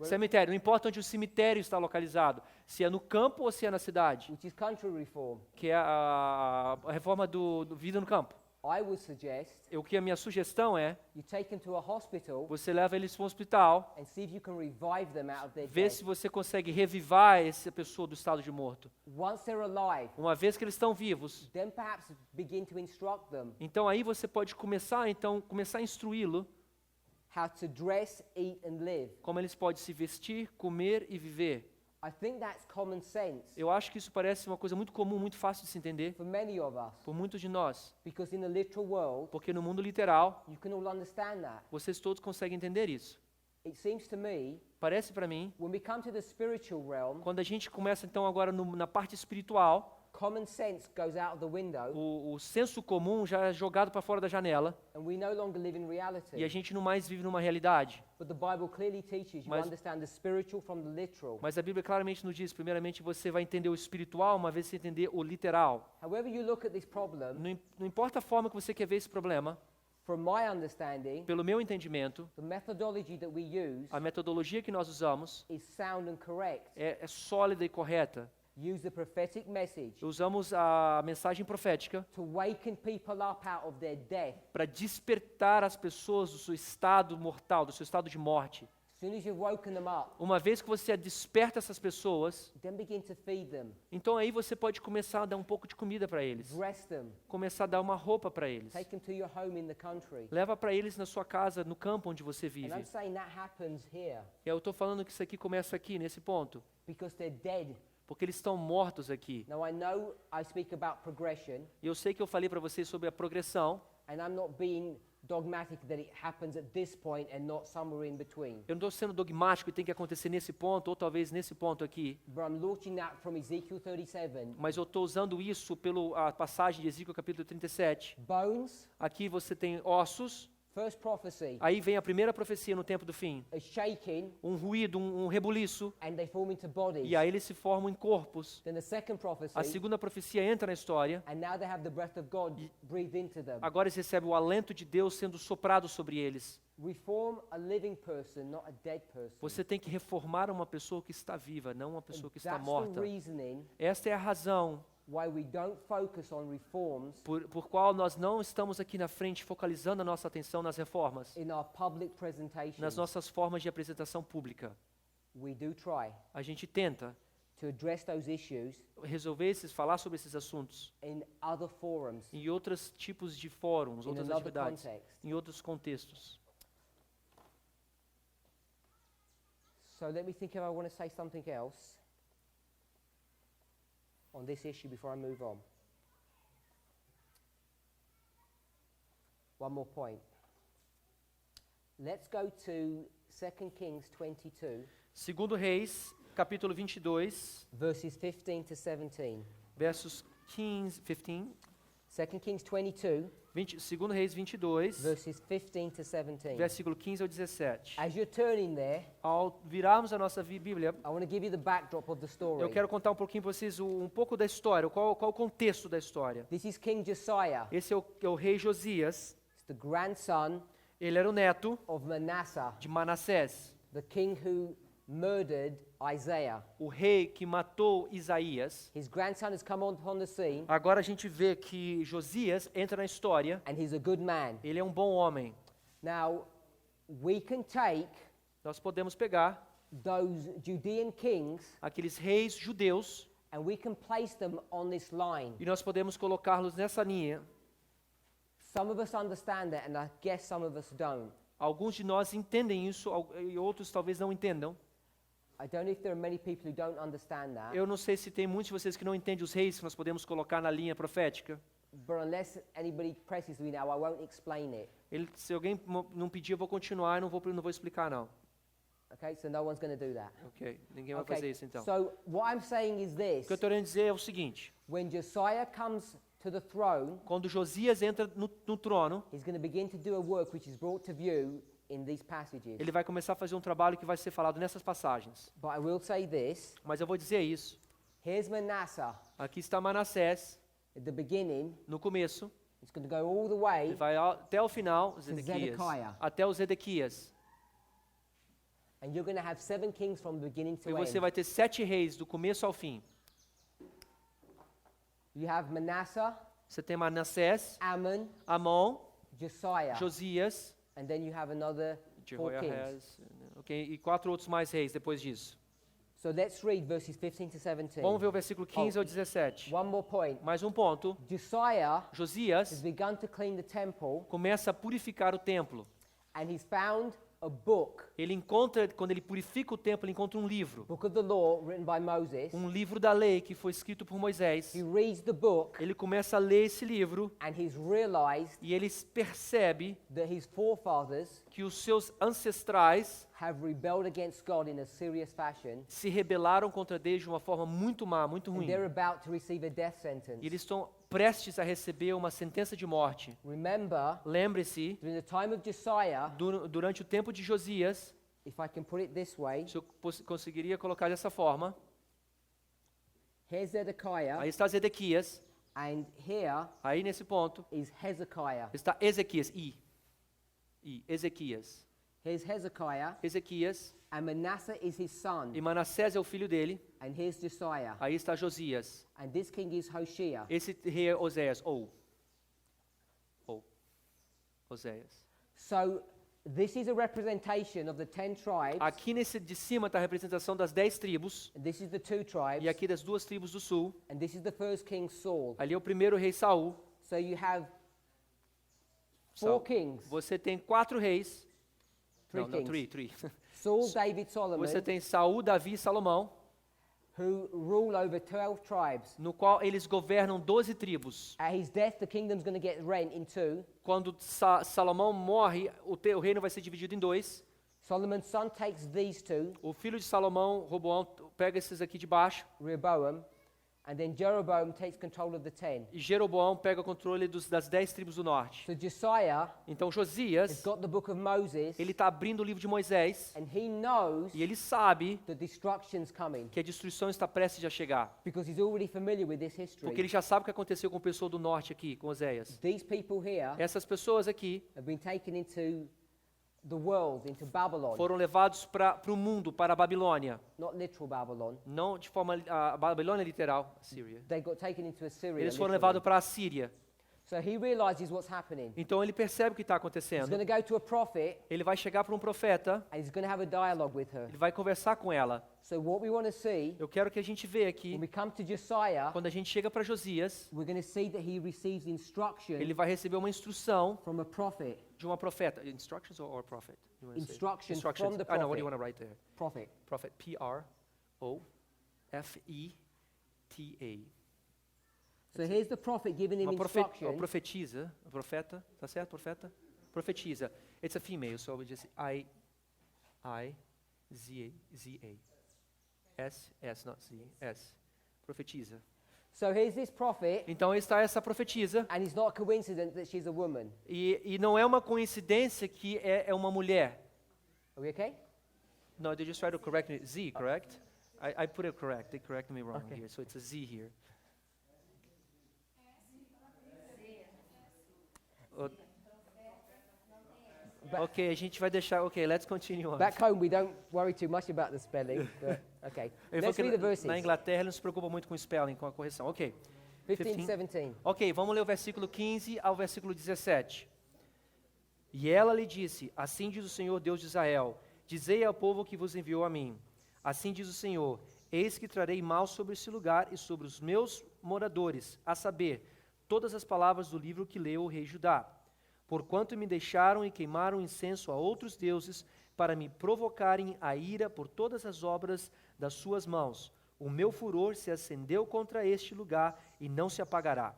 cemitério. Não importa onde o cemitério está localizado, se é no campo ou se é na cidade, Which is country reform. que é a reforma do vida no campo. I would suggest O que a minha sugestão é, you take them to a hospital você leva eles para um hospital, and see if you can revive them out of their vê dead. se você consegue revivar essa pessoa do estado de morto. Once they're alive, Uma vez que eles estão vivos, then perhaps begin to instruct them então aí você pode começar a instruí-lo how to dress, eat and live. como eles podem se vestir, comer e viver. I think that's common sense Eu acho que isso parece uma coisa muito comum, muito fácil de se entender for many of us, por muitos de nós, because in the literal world, porque no mundo literal you can all understand that. vocês todos conseguem entender isso. It seems to me, Parece para mim, when we come to the spiritual realm, quando a gente começa então agora na parte espiritual, common sense goes out of the window o senso comum já é jogado para fora da janela and we no longer live in e a reality. gente não mais vive numa realidade. But the Bible clearly teaches you Mas- understand the spiritual from the literal. Mas a Bíblia claramente nos diz, primeiramente, você vai entender o espiritual, uma vez você entender o literal. However you look at this problem, Não importa a forma que você quer ver esse problema, from my understanding, pelo meu entendimento, the methodology that we use a metodologia que nós usamos is sound and correct. é sólida e correta. Use the prophetic message Usamos a mensagem profética to waken people up out of their death. para despertar as pessoas do seu estado mortal, do seu estado de morte. As soon as you've woken them up, Uma vez que você desperta essas pessoas, then begin to feed them, então aí você pode começar a dar um pouco de comida para eles, dress them, começar a dar uma roupa para eles. take them to your home in the country. Leva para eles na sua casa, no campo onde você And I'm vive. saying that happens here Eu estou falando que isso aqui começa aqui, nesse ponto, because they're dead porque eles estão mortos aqui. Now, I know I speak about progression, E eu sei que eu falei para vocês sobre a progressão. and I'm not being dogmatic that it happens at this point and not somewhere in between. Eu não estou sendo dogmático e tem que acontecer nesse ponto, ou talvez nesse ponto aqui. But I'm launching that from Ezekiel 37. Mas eu estou usando isso pela passagem de Ezequiel capítulo 37. Bones, Aqui você tem ossos. first prophecy, Aí vem a primeira profecia no tempo do fim. a shaking, Um ruído, um rebuliço. and they form into bodies. E aí eles se formam em corpos. Then the second prophecy, A segunda profecia entra na história. and now they have the breath of God breathed into them. Agora eles recebem o alento de Deus sendo soprado sobre eles. Reform a living person, not a dead person. Você tem que reformar uma pessoa que está viva, não uma pessoa que está That's the morta. reasoning Esta é a razão why we don't focus on reforms por qual nós não estamos aqui na frente focalizando a nossa atenção nas reformas, in our public presentations. nas nossas formas de apresentação pública. We do try A gente tenta to address those issues falar sobre esses assuntos in other forums, em outros tipos de fóruns, in outras another atividades, context. em outros contextos. So let me think if I want to say something else on this issue before I move on. One more point. Let's go to 2 Kings 22, Segundo Reis, capítulo 22, verses 15 to 17. versos 15, 15, 2 Kings 22, Segundo Reis 22, verses 15 to 17. versículo 15 ao 17. As you're turning there, Ao virarmos a nossa Bíblia, I want to give you the backdrop of the story. eu quero contar um pouquinho para vocês um pouco da história, qual o contexto da história. This is King Josiah. Esse é o rei Josias, It's the grandson ele era o neto of Manasseh, de Manassés, the king who murdered Isaiah. o rei que matou Isaías. His grandson has come upon the scene, Agora a gente vê que Josias entra na história, and he's a good man. ele é um bom homem. Now, we can take Nós podemos pegar those Judean kings aqueles reis judeus and we can place them on this line. e nós podemos colocá-los nessa linha. Some of us understand that, and I guess some of us don't. Alguns de nós entendem isso e outros talvez não entendam. I don't know if there are many people who don't understand that, Eu não sei se tem muitos de vocês que não entendem os reis que nós podemos colocar na linha profética. but unless anybody presses me now, I won't explain it. Se alguém não pedir, eu vou continuar e não vou explicar não. Okay, so no one's going to do that. Ok, ninguém vai fazer isso então. So what I'm saying is O this: que eu estou querendo dizer é o seguinte: when Josiah comes to the throne, quando Josias entra no trono, he's going to begin to do a work which is brought to view in these passages. ele vai começar a fazer um trabalho que vai ser falado nessas passagens. But I will say this: Mas eu vou dizer isso. here's Manasseh Aqui está Manassés, at the beginning. no começo, It's going to go all the way. ele vai até o final, Zedequias, Zedekiah. até o Zedequias. And you're going to have 7 kings from the beginning to E você end. vai ter 7 reis do começo ao fim. You have Manasseh, Você tem Manassés, Ammon, Amon, Josiah, Josias, and then you have another 4 kings. Jehoiarez, ok, e 4 outros mais reis depois disso. So let's read verses 15 to 17. Vamos ver o versículo 15 ao 17. One more point. Mais um ponto. Josiah has Josias begun to clean the temple, começa a purificar o templo. and he's found a book, Ele encontra, quando ele purifica o templo, ele encontra um livro. book of the law written by Moses. Um livro da lei que foi escrito por Moisés. He reads the book, Ele começa a ler esse livro and he's realized e ele percebe that his forefathers que os seus ancestrais have rebelled against God in a serious fashion, se rebelaram contra Deus de uma forma muito má, muito and ruim. they're about to receive a death sentence. E eles estão prestes a receber uma sentença de morte. Remember, Lembre-se, during the time of Josiah, durante o tempo de Josias, if I can put it this way, se eu conseguiria colocar dessa forma, here's Zedekiah, aí está Zedequias, and here aí nesse ponto is Hezekiah. está Ezequias, Ezequias. Here's Hezekiah, Ezequias, and Manasseh is his son, e Manassés é o filho dele, and here's Josiah. aí está Josias. And this king is Hoshea. Esse rei é Oséias, Oséias. So this is a representation of the 10 tribes, Aqui nesse de cima está a representação das 10 tribos, and this is the 2 tribes, e aqui das 2 tribos do sul. and this is the first king, Saul. Ali é o primeiro rei Saul. So you have 4 Saul. kings, Você tem 4 reis. 3 Não, kings. three. Saul, David, Solomon, Você tem Saul, Davi e Salomão, who rule over 12 tribes. no qual eles governam 12 tribos. At his death, the kingdom's going to get rent in two. Quando Salomão morre, o reino vai ser dividido em dois. Solomon's son takes these two, O filho de Salomão, Roboão, pega esses aqui de baixo, Rehoboam, and then Jeroboam takes control of the 10. e Jeroboão pega o controle das 10 tribos do norte. So Josiah Então has Josias, got the book of Moses, ele está abrindo o livro de Moisés, and he knows e ele sabe the destruction's coming que a destruição está prestes a chegar. because he's already familiar with this Porque history. ele já sabe o que aconteceu com o pessoal do norte aqui, com Oséias. These people here Essas pessoas aqui have been taken into the world, into Babylon. foram levados para o mundo, para a Babilônia. Not literal Babylon. Não de forma, a Babilônia literal, Síria. They got taken into Assyria. Eles foram literally. levados para a Síria. So he realizes what's happening. Então ele percebe o que está He's acontecendo. going to go to a prophet Ele vai chegar para um profeta, and he's going to have a dialogue with her. ele vai conversar com ela. So what we want to see, Eu quero que a gente veja aqui, when we come to Josiah, quando a gente chega para Josias, we're going to see that he receives instruction ele vai receber uma instrução from a prophet. de uma profeta. Instructions or prophet? You wanna say? Instructions from the I know, what do you prophet. want to write there? Prophet. Prophet, P-R-O-F-E-T-A. So here's the prophet giving him Uma instruction. profetiza, profeta, tá certo, profeta? Profetiza. It's a female, so we just I-Z-A. S, not Z, S. Profetiza. So here's this prophet, Então está essa profetisa, and it's not a coincidence that she's a woman. e não é uma coincidência que é uma mulher. Are we okay? No, they just try to correct me. Z, correct? I put it correct. They corrected me wrong here, so it's a Z here. Ok, a gente vai deixar. Ok, let's continue on. Back home, we don't worry too much about the spelling, but okay. Ele falou Let's que read the verses. na Inglaterra ele não se preocupa muito com o spelling, com a correção. Ok. 15 15. to 17. Ok, vamos ler o versículo 15 ao versículo 17. E ela lhe disse: Assim diz o Senhor Deus de Israel: Dizei ao povo que vos enviou a mim. Assim diz o Senhor: Eis que trarei mal sobre esse lugar e sobre os meus moradores, a saber, todas as palavras do livro que leu o rei Judá. Porquanto me deixaram e queimaram incenso a outros deuses, para me provocarem a ira por todas as obras das suas mãos. O meu furor se acendeu contra este lugar e não se apagará.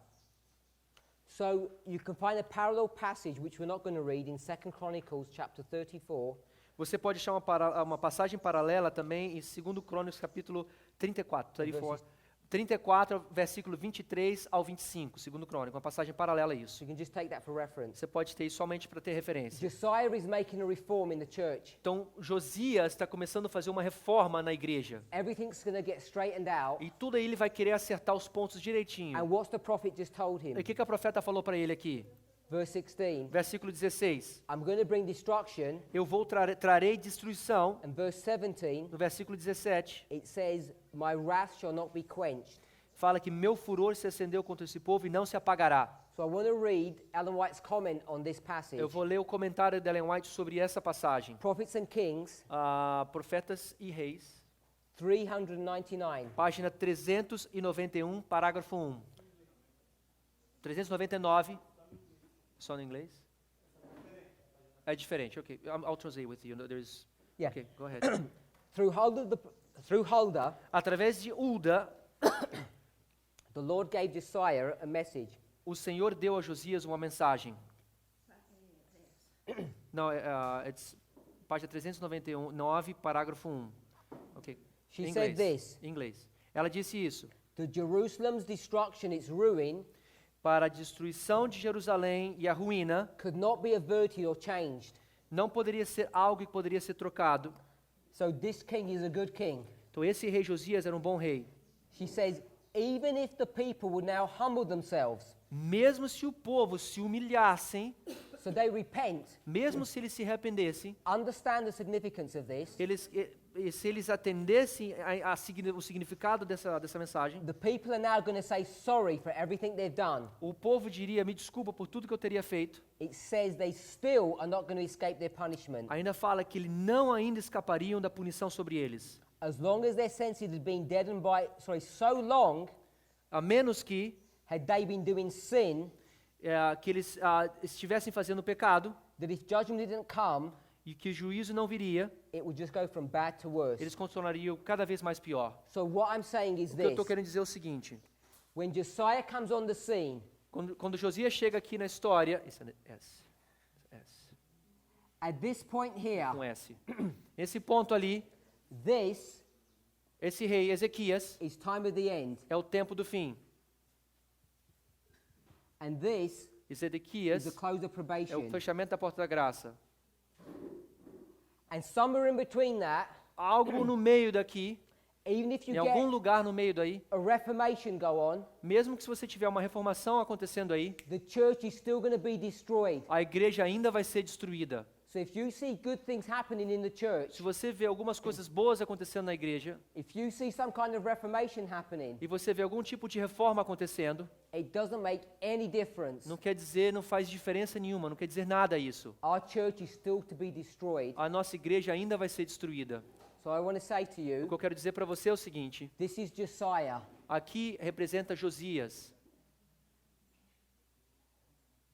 So you can find a parallel passage which we're not going to read in 2 Chronicles chapter 34. Você pode achar uma passagem paralela também em 2 Crônicas capítulo 34, 34, versículo 23 ao 25, 2 Crônicas, uma passagem paralela a So isso. you can just take that for reference. Você pode ter isso somente para ter referência. Josiah is making a reform in the church. Então, Josias está começando a fazer uma reforma na igreja. Everything's going to get straightened out. E tudo aí ele vai querer acertar os pontos direitinho. And what's the prophet just told him? E o que a profeta falou para ele aqui? Verse 16. Versículo 16. I'm going to bring destruction. Eu trarei destruição. And verse 17, No versículo 17, it says, my wrath shall not be quenched. fala que meu furor se acendeu contra esse povo e não se apagará. So I want to read Ellen White's comment on this passage. Eu vou ler o comentário de Ellen White sobre essa passagem. Prophets and Kings, Profetas e Reis, 399. página 391, parágrafo 1. 399, só no inglês? É diferente, ok. I'll translate with you. There's... Yeah. Ok, go ahead. Through Huldah, Através de Ulda, the Lord gave Josiah a message. o Senhor deu a Josias uma mensagem. Não, it's página 399, parágrafo 1. Ok. She Em said inglês. this. Em inglês. Ela disse isso. To Jerusalem's destruction, its ruin, Para a destruição de Jerusalém e a ruína, could not be averted or changed. não poderia ser algo que poderia ser trocado. So this king is a good king. Então esse rei Josias era um bom rei. She says, even if the people would now humble themselves, Mesmo se o povo se humilhassem, so they repent, mesmo se eles se arrependessem, understand the significance of this, se eles atendessem o significado dessa mensagem, the people are now going to say sorry for everything they've done. o povo diria, me desculpa por tudo que eu teria feito. It says they still are not going to escape their punishment. Ainda fala que eles não ainda escapariam da punição sobre eles. As long as their senses had been deadened by, so long A menos que, had they been doing sin, que eles estivessem fazendo pecado that if judgment didn't come, e que o juízo não viria, it will just go from bad to worse. eles tornariam cada vez mais pior. So what I'm saying is O que eu this. estou querendo dizer é o seguinte: When Josiah comes on the scene, quando Josias chega aqui na história, isso é S, at this point here, com S. Nesse ponto ali, this esse rei Ezequias is time of the end. é o tempo do fim. And this E is the Zedequias close of é o probation. fechamento da porta da graça. And somewhere in between that, Algo no meio daqui, even if you em algum get lugar no meio daí, a reformation go on, mesmo que se você tiver uma reformação acontecendo aí, the church is still going to be destroyed. a igreja ainda vai ser destruída. So if you see good things happening in the church, Se você vê algumas coisas boas acontecendo na igreja, if you see some kind of reformation happening, e você vê algum tipo de reforma acontecendo, it doesn't make any difference. não quer dizer, não faz diferença nenhuma, não quer dizer nada isso. Our church is still to be destroyed. A nossa igreja ainda vai ser destruída. So I want to say to O que you, eu quero dizer para você é o seguinte: this is Josiah. aqui representa Josias.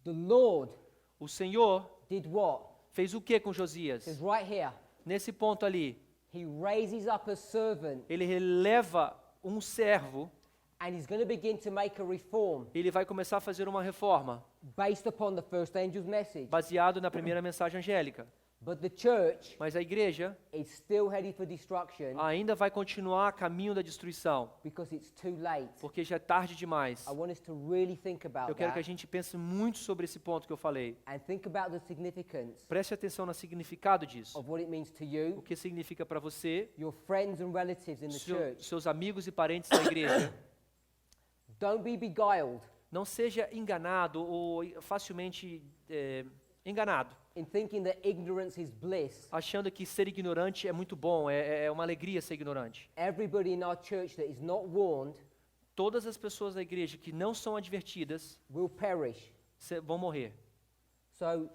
The Lord O Senhor did what? fez o que com It Josias? says right here, Nesse ponto ali, he raises up a servant ele releva um servo, and he's going to begin to make a reform ele vai começar a fazer uma reforma, based upon the first angel's message. baseado na primeira mensagem angélica. But the church Mas a igreja is still headed for destruction ainda vai continuar a caminho da destruição, because it's too late. porque já é tarde demais. I want us to really think about Eu quero que a that gente pense muito sobre esse ponto que eu falei. and think about the significance Preste atenção no significado disso. of what it means to O you, que significa para você, your friends and relatives in the church. seus amigos e parentes da igreja. Don't be beguiled Não seja enganado ou facilmente enganado, in thinking that ignorance is bliss. achando que ser ignorante é muito bom, é uma alegria ser ignorante. Everybody in our church that is not warned Todas as pessoas da igreja que não são advertidas will perish. vão morrer. So,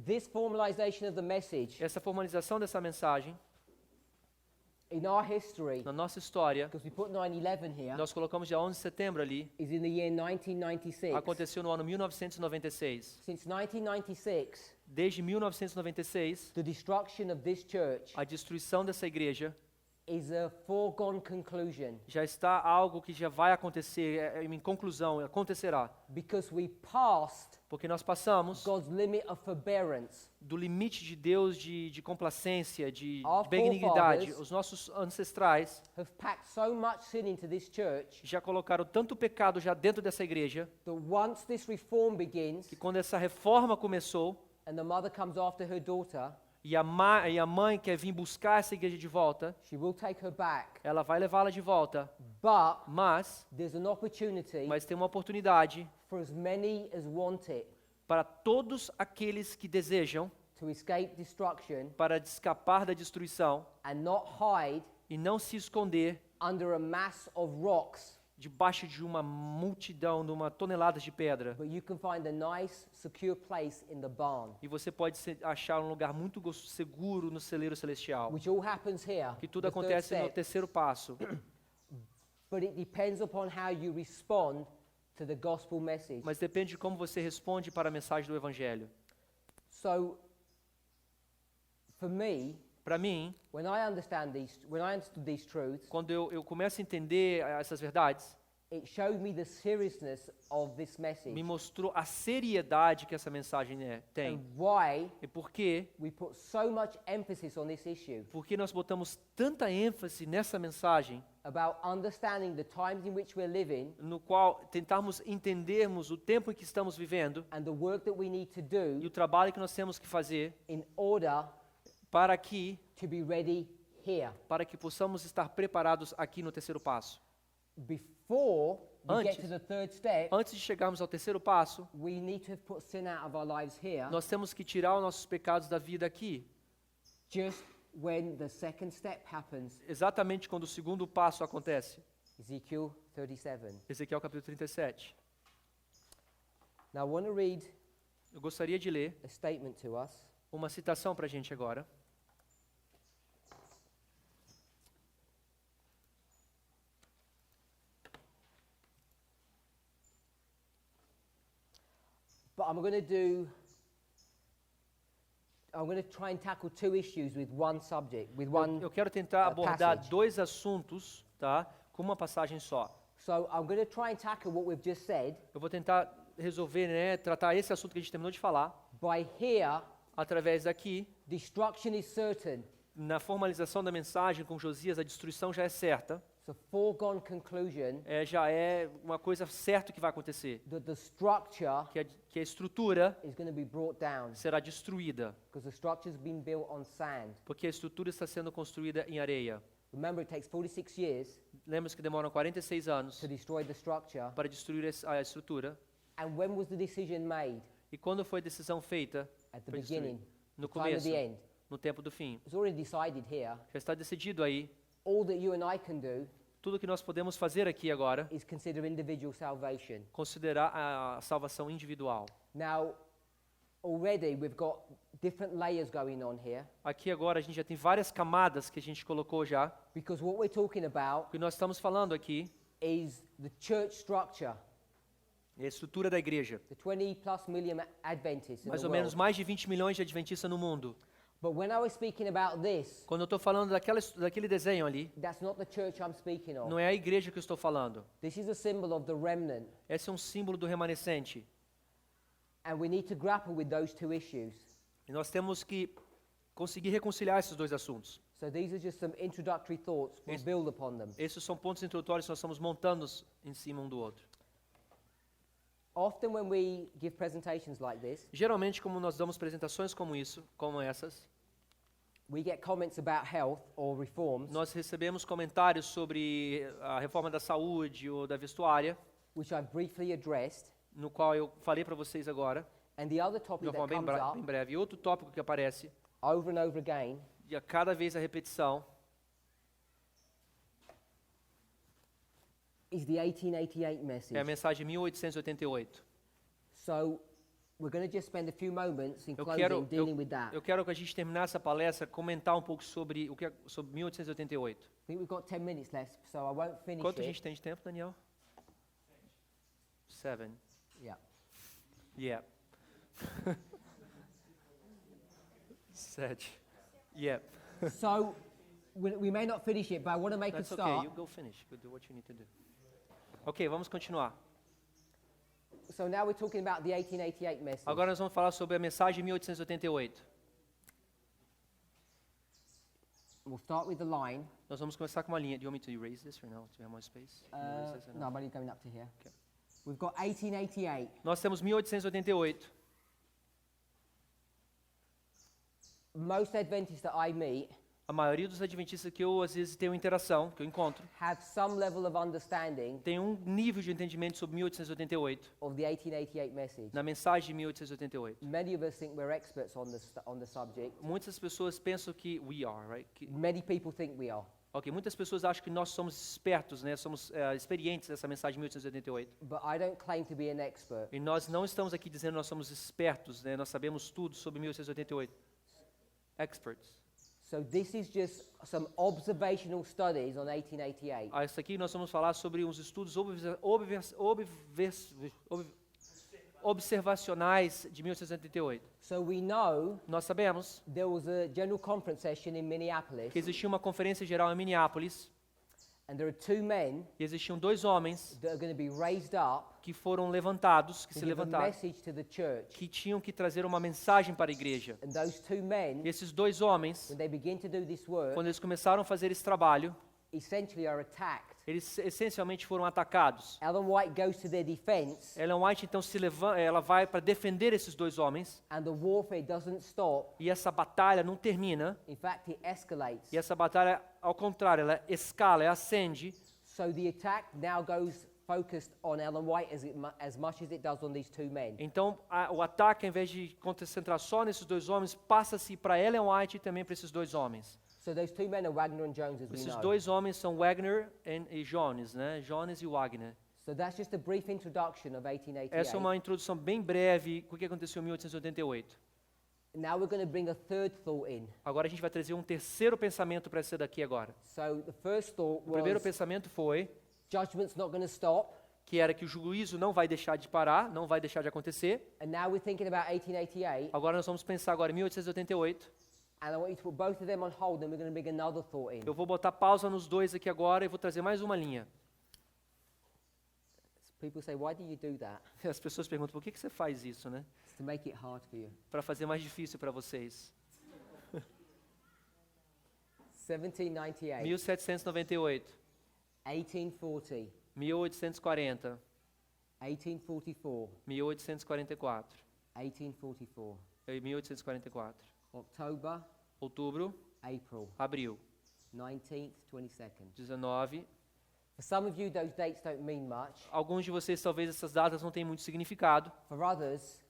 this formalization of the message Essa formalização dessa mensagem, in our history, na nossa história, because we put 9/11 here, nós colocamos dia 11 de setembro ali, is in the year 1996. aconteceu no ano 1996. Since 1996, Desde 1996, the destruction of this church a destruição dessa igreja is a foregone conclusion já está algo que já vai acontecer, em conclusão, acontecerá. because we passed Porque nós passamos God's limit of forbearance. do limite de Deus de complacência, de Our benignidade. forefathers Os nossos ancestrais Have packed so much sin into this church já colocaram tanto pecado já dentro dessa igreja, that once this reform begins que quando essa reforma começou, and the mother comes after her daughter, e a mãe quer vir buscar essa igreja de volta, she will take her back. ela vai levá-la de volta. But Mas there's an opportunity tem uma oportunidade for as many as want it para todos aqueles que desejam to escape destruction para escapar da destruição and not hide e não se esconder under a mass of rocks, debaixo de uma multidão, de uma tonelada de pedra. but you can find a nice, secure place in the barn, E você pode achar um lugar muito seguro no celeiro celestial. which all happens here. Que tudo the third acontece no step. terceiro passo. But it depends upon how you respond to the gospel message. Mas depende de como você responde para a mensagem do Evangelho. So, for me, Para mim, when I understood these truths, quando eu começo a entender essas verdades, it showed me the seriousness of this message me mostrou a seriedade que essa mensagem tem. and why E por quê? we put so much emphasis on this issue Porque nós botamos tanta ênfase nessa mensagem, about understanding the times in which we're living no qual tentarmos entendermos o tempo em que estamos vivendo and the work that we need to e do o trabalho que nós temos que fazer in order para que to be ready here. possamos estar preparados aqui no terceiro passo. Before we get Antes. to the third step, Antes de chegarmos ao terceiro passo, we need to have put sin out of our lives here nós temos que tirar os nossos pecados da vida aqui. just when the second step happens. Exatamente quando o segundo passo acontece. Ezekiel 37. Ezequiel capítulo 37. Now I want to read Eu gostaria de ler a statement to us. uma citação para a gente agora. But I'm going to do I'm going to try and tackle two issues with one subject, with one. Eu quero tentar abordar passage. dois assuntos, tá? Com uma passagem só. So I'm going to try and tackle what we've just said Eu vou tentar resolver, né, tratar esse assunto que a gente terminou de falar, by here. através daqui. Destruction is certain. Na formalização da mensagem com Josias, a destruição já é certa. It's a foregone conclusion Já é uma coisa certa que vai acontecer. that the structure Que a estrutura is going to be brought down será destruída. because the structure's been built on sand. Porque a estrutura está sendo construída em areia. Remember, it takes 46 years Lembra-se que demoram 46 anos to destroy the structure. para destruir a estrutura. And when was the decision made? E quando foi a decisão feita? At the para destruir? beginning, No the time of começo, the end. no tempo do fim. It's already decided here. Já está decidido aí. All that you and I can do Tudo que nós podemos fazer aqui agora, is consider individual salvation. considerar a salvação individual. Now, already we've got different layers going on here Aqui agora a gente já tem várias camadas que a gente colocou já. because what we're talking about O que nós estamos falando aqui is the church structure, é a estrutura da igreja. the 20 plus million Adventists in Mais the ou menos world. mais de 20 milhões de adventistas no mundo. But when I was speaking about this, Quando eu estou falando daquele desenho ali, that's not the church I'm speaking of. não é a igreja que eu estou falando. This is a symbol of the remnant, Esse é um símbolo do remanescente. and we need to grapple with those two issues. E nós temos que conseguir reconciliar esses dois assuntos. So these are just some introductory thoughts. We'll build upon them. Esses são pontos introdutórios que nós estamos montando em cima um do outro. Often when we give presentations like this, Geralmente, como nós damos apresentações como essas, we get comments about health or reforms, nós recebemos comentários sobre a reforma da saúde ou da vestuária, which I've briefly addressed. no qual eu falei para vocês agora, And the other de topic uma that forma bem, comes bem up breve. E outro tópico que aparece, over and over again e a cada vez a repetição, is the 1888 message. é a mensagem 1888. So we're going to just spend a few moments in Eu closing quero, dealing with that. eu quero que a gente terminar essa palestra comentar um pouco sobre sobre 1888. I think we've got 10 minutes left, so I won't finish Quanto a it. gente tem de tempo, Daniel? 7. Yeah. Yeah. 7. Yeah. So we may not finish it, but I want to make That's a okay. start. You go finish. You do what you need to do. Ok, vamos continuar. So now we're talking about the 1888 message. Agora nós vamos falar sobre a mensagem de 1888. We'll start with the line. Nós vamos começar com uma linha. Do you want me to erase this or no? To have more space? Can you erase this or No, I'm only going up to here. Okay. We've got 1888. Nós temos 1888. Most Adventists that I meet A maioria dos adventistas que eu às vezes tenho interação, que eu encontro, have some level of understanding tem um nível de entendimento sobre 1888, of the 1888 message. na mensagem de 1888. Many of us think we're experts on the subject. Muitas pessoas pensam que we are, right? Many people think we are. Ok, muitas pessoas acham que nós somos espertos, né? Somos experientes nessa mensagem de 1888. But I don't claim to be an expert. E nós não estamos aqui dizendo que nós somos espertos, né? Nós sabemos tudo sobre 1888. Experts. So this is just some observational studies on 1888. Isso aqui nós vamos falar sobre uns estudos observacionais de 1888. So we know Nós sabemos there was a general conference session in Minneapolis, que existia uma conferência geral em Minneapolis and there are two men e existiam dois homens that are going to be raised up que foram levantados, que to se give a levantaram, message to the church. que tinham que trazer uma mensagem para a igreja. And those two men, E esses dois homens, when they begin to do this work, quando eles começaram a fazer esse trabalho, essentially are attacked. eles essencialmente foram atacados. Ellen White goes to their defense, Ellen White então se levanta, ela vai para defender esses dois homens and the warfare doesn't stop. e essa batalha não termina. In fact, it escalates. E essa batalha, ao contrário, ela escala, ela ascende. So the attack now goes focused on Ellen White as much as it does on these two men. Então, o ataque, ao invés de concentrar só nesses dois homens, passa-se para Ellen White e também para esses dois homens. So those two men are Wagner and Jones, as we Esses know. dois homens são Wagner e Jones, né? Jones e Wagner. So that's just a brief introduction of 1888. Essa é uma introdução bem breve do que aconteceu em 1888. Now we're going to bring a third thought in. Agora a gente vai trazer um terceiro pensamento para essa daqui agora. So the first thought O primeiro was pensamento foi: judgment's not going to stop. que era que o juízo não vai deixar de parar, não vai deixar de acontecer. And now we're thinking about 1888, Agora nós vamos pensar agora em 1888. and I want you to put both of them on hold, and we're going to bring another thought in. Eu vou botar pausa nos dois aqui agora e vou trazer mais uma linha. People say, why do you do that? As pessoas perguntam, por que você faz isso, né? It's to make it hard for you. Para fazer mais difícil para vocês. 1798, 1798, 1840, 1840, 1844, 1844 1844, e 1844. October, Outubro, April, abril, 19th, 22nd. 19. For some of you, those dates don't mean much. Alguns de vocês talvez essas datas não tenham muito significado. For others,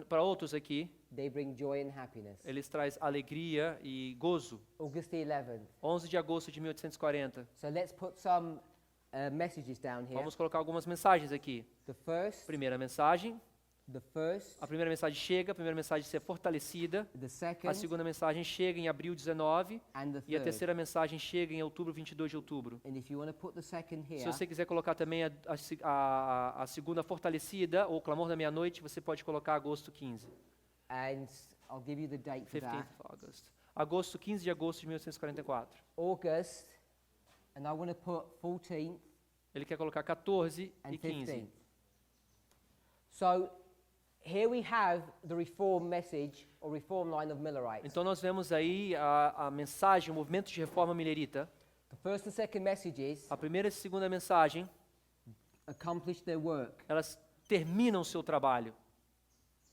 Para outros aqui, they bring joy and happiness. eles traz alegria e gozo. August the 11th. 11 de agosto de 1840. So let's put some messages down here. Vamos colocar algumas mensagens aqui. The first, Primeira mensagem. the first, A primeira mensagem chega, a primeira mensagem ser fortalecida. the A second, segunda mensagem chega em abril 19. and the E a third. terceira mensagem chega em outubro, 22 de outubro. And if you want to put the second Se here, você quiser colocar também a segunda fortalecida, ou clamor da meia-noite, você pode colocar agosto 15. and I'll give you the date for 15th that. of August. Agosto, 15 de agosto de 1844. August, and I want to put 14th Ele quer colocar 14 and e 15. 15th. So here we have the reform message or reform line of Millerites. Então nós vemos aí a mensagem, o movimento de reforma millerita. The first and second messages A primeira e a segunda mensagem, accomplish their work elas terminam o seu trabalho.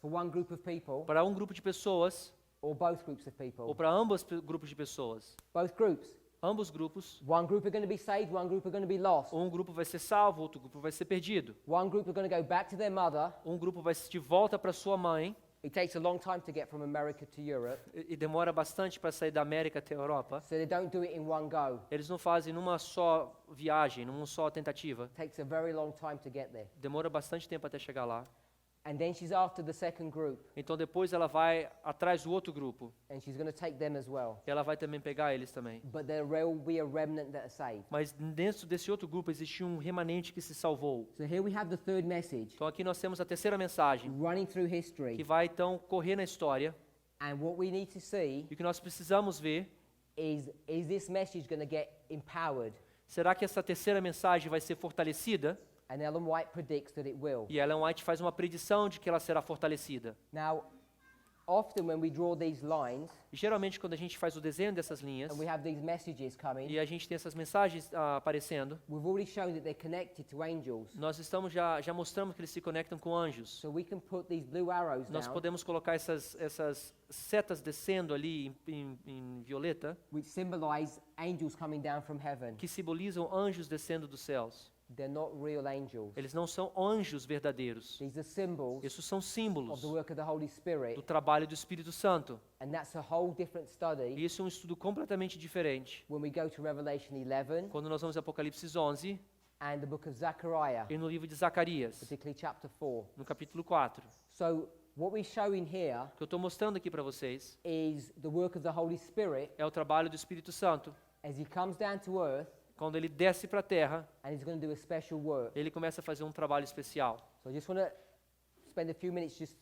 for one group of people Para um grupo de pessoas, or both groups of ou people. para ambos grupos de pessoas. Both groups. Ambos grupos, One group are going to be saved, one group are going to be lost. um grupo vai ser salvo, outro grupo vai ser perdido. One group are going to go back to their mother. Um grupo vai de volta para sua mãe, It takes a long time to get from America to Europe, e demora bastante para sair da América até a Europa. so they don't do it in one go. Eles não fazem numa só viagem, numa só tentativa. It takes a very long time to get there. Demora bastante tempo até chegar lá. And then she's after the second group, Então depois ela vai atrás do outro grupo. and she's going to take them as well. E ela vai também pegar eles também. But there will be a remnant that are saved. Mas dentro desse outro grupo existia um remanente que se salvou. So here we have the third message, Então aqui nós temos a terceira mensagem, running through que history. vai então correr na história. And what we need to see E o que nós precisamos ver, is this message going to get empowered? será que essa terceira mensagem vai ser fortalecida? And Ellen White predicts that it will. E Ellen White faz uma predição de que ela será fortalecida. Now, often when we draw these lines E geralmente quando a gente faz o desenho dessas linhas, and we have these messages coming, e a gente tem essas mensagens aparecendo, we've already shown that they're connected to angels. nós estamos já mostramos que eles se conectam com anjos. So we can put these blue arrows Nós down, podemos colocar essas setas descendo ali em violeta, which symbolize angels coming down from heaven. que simbolizam anjos descendo dos céus. They're not real angels. Eles não são anjos verdadeiros. These are symbols Esses são of símbolos the work of the Holy do Spirit, trabalho do Espírito Santo. and that's a whole different E study isso é um estudo completamente diferente. when we go to Revelation 11 Quando nós vamos em Apocalipse 11 and the book of Zechariah, e no livro de Zacarias, particularly chapter 4. no capítulo 4. So what we're showing here O que eu estou mostrando aqui para vocês is the work of the Holy Spirit é o trabalho do Espírito Santo. as he comes down to earth Quando ele desce para a terra, and he's going to do a special work. ele começa a fazer um trabalho especial. So I just want to spend a few minutes just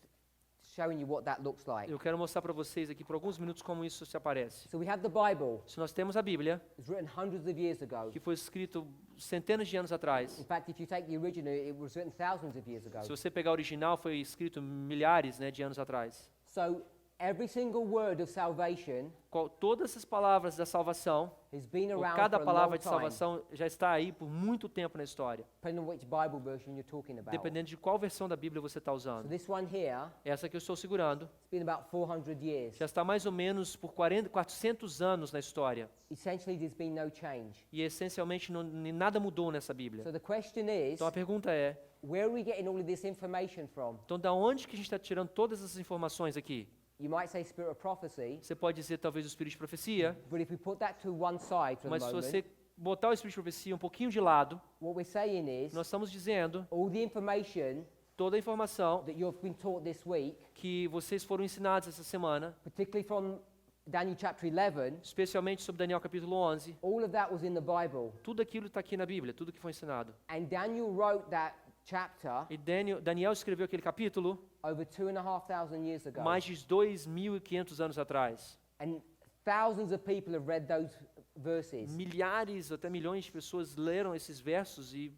showing you what that looks like. Eu quero mostrar para vocês aqui por alguns minutos como isso se aparece. So we have the Bible. Se nós temos a Bíblia, It was written hundreds of years ago. que foi escrito centenas de anos atrás. In fact, if you take the original, it was written thousands of years ago. Se você pegar o original, foi escrito milhares, de anos atrás. So every single word of salvation Todas essas palavras da salvação, has been ou around cada for a palavra long de time, salvação já está aí por muito tempo na história, depending on which Bible version you're talking about. dependendo de qual versão da Bíblia você está So usando. this one here, Essa que eu estou segurando it's been about 400 years. já está mais ou menos por 400 anos na história. Essentially, there's been no change. E essencialmente nada mudou nessa Bíblia. So the question is, Então a pergunta é, where are we getting all of this information from? então da onde que a gente está tirando todas essas informações aqui? You might say spirit of prophecy, Você pode dizer talvez o espírito de profecia, but if we put that to one side for the mas se moment, você botar o espírito de profecia um pouquinho de lado, what we're saying is nós estamos dizendo all the information toda a informação that you've been taught this week, que vocês foram ensinados essa semana, particularly from Daniel chapter 11, especialmente sobre Daniel capítulo 11, all of that was in the Bible. tudo aquilo está aqui na Bíblia, tudo que foi ensinado. And Daniel wrote that chapter E Daniel escreveu aquele capítulo over 2,500 years ago. mais de 2.500 anos atrás. And thousands of people have read those verses. Milhares, até milhões de pessoas leram esses versos e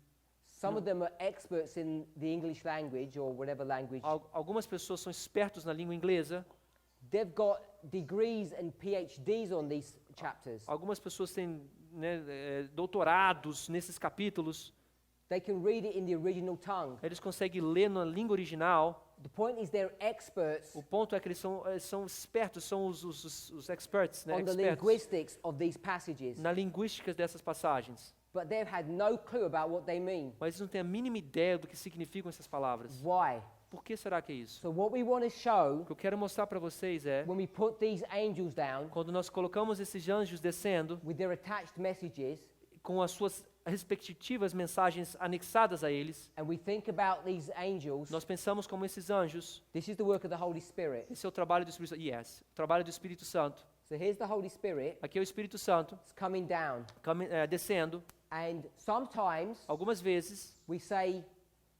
Some of them are experts in the English language or whatever language. algumas pessoas são espertos na língua inglesa. They've got degrees and PhDs on these chapters. Algumas pessoas têm, né, doutorados nesses capítulos. They can read it in the original tongue. Eles conseguem ler na língua original. The point is they're experts O ponto é que eles são espertos, são os experts, né, on the expertos linguistics of these passages. na linguística dessas passagens. But they've had no clue about what they mean. Mas eles não têm a mínima ideia do que significam essas palavras. Why? Por que será que é isso? So what we want to show O que eu quero mostrar para vocês é, when we put these angels down quando nós colocamos esses anjos descendo, with their attached messages, com as suas respectivas mensagens anexadas a eles, and we think about these angels, nós pensamos como esses anjos. this is the work of the Holy Spirit. Esse é o trabalho do Espírito Santo. Yes, o trabalho do Espírito Santo. So here's the Holy Spirit. Aqui é o Espírito Santo It's coming down. descendo. And sometimes Algumas vezes, we say,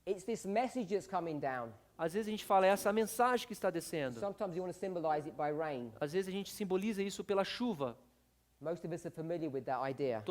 it's this message that's coming down. às vezes a gente fala, é essa mensagem que está descendo. Sometimes you want to symbolize it by rain. Às vezes a gente simboliza isso pela chuva. Most of us are familiar with that idea.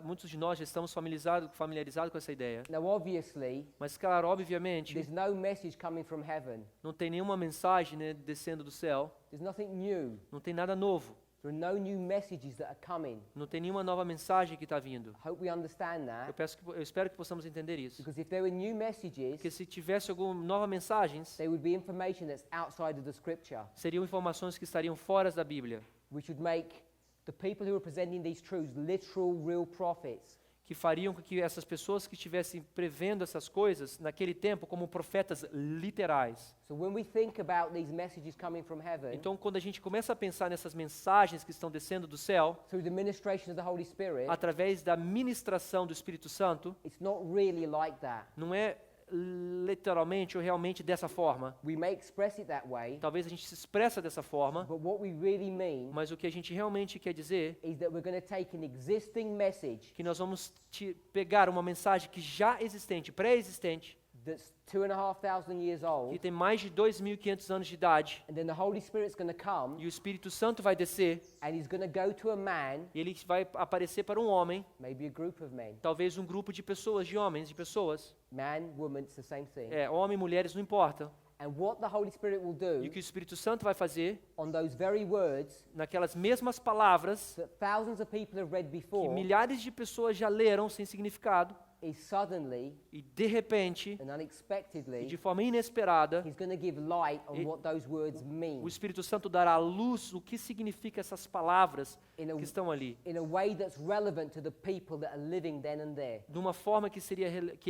Muitos de nós já estamos familiarizados com essa ideia. Now, obviously, Mas, claro, obviamente, there's no message coming from heaven. não tem nenhuma mensagem, né, descendo do céu. There's nothing new. Não tem nada novo. There are no new messages that are coming. Não tem nenhuma nova mensagem que está vindo. I hope we understand that. Eu espero que possamos entender isso. Because if there were new messages, Porque se tivesse alguma nova mensagens, there would be information that's outside of the scripture, seriam informações que estariam fora da Bíblia, which would make the people who are presenting these truths literal, real prophets. que fariam com que essas pessoas que estivessem prevendo essas coisas naquele tempo como profetas literais. So when we think about these messages coming from heaven, Então, quando a gente começa a pensar nessas mensagens que estão descendo do céu, through the ministration of the Holy Spirit, através da ministração do Espírito Santo, it's not really like that. não é literalmente ou realmente dessa forma. We may express it that way, Talvez a gente se expressa dessa forma, but what we really mean mas o que a gente realmente quer dizer is that we're going to take an existing message que nós vamos pegar uma mensagem que já existente, pré-existente, that's 2,500 years que old, tem mais de 2.500 anos de idade, and then the Holy Spirit's going to come, e o Espírito Santo vai descer, and he's going to go to a man, e ele vai aparecer para um homem, maybe a group of men, talvez um grupo de pessoas, de homens, de pessoas, man, woman, it's the same thing. homem, mulheres, não importa. And what the Holy Spirit will E o do que o Espírito Santo vai fazer, on those very words naquelas mesmas palavras that thousands of people have read que before, milhares de pessoas já leram sem significado, is suddenly e de repente, and e unexpectedly, de forma inesperada, he's going to give light on E- what those words mean o Espírito Santo dará à luz o que significa essas palavras in a, que estão ali, in a way that's relevant to the people that are living then and there. de uma forma que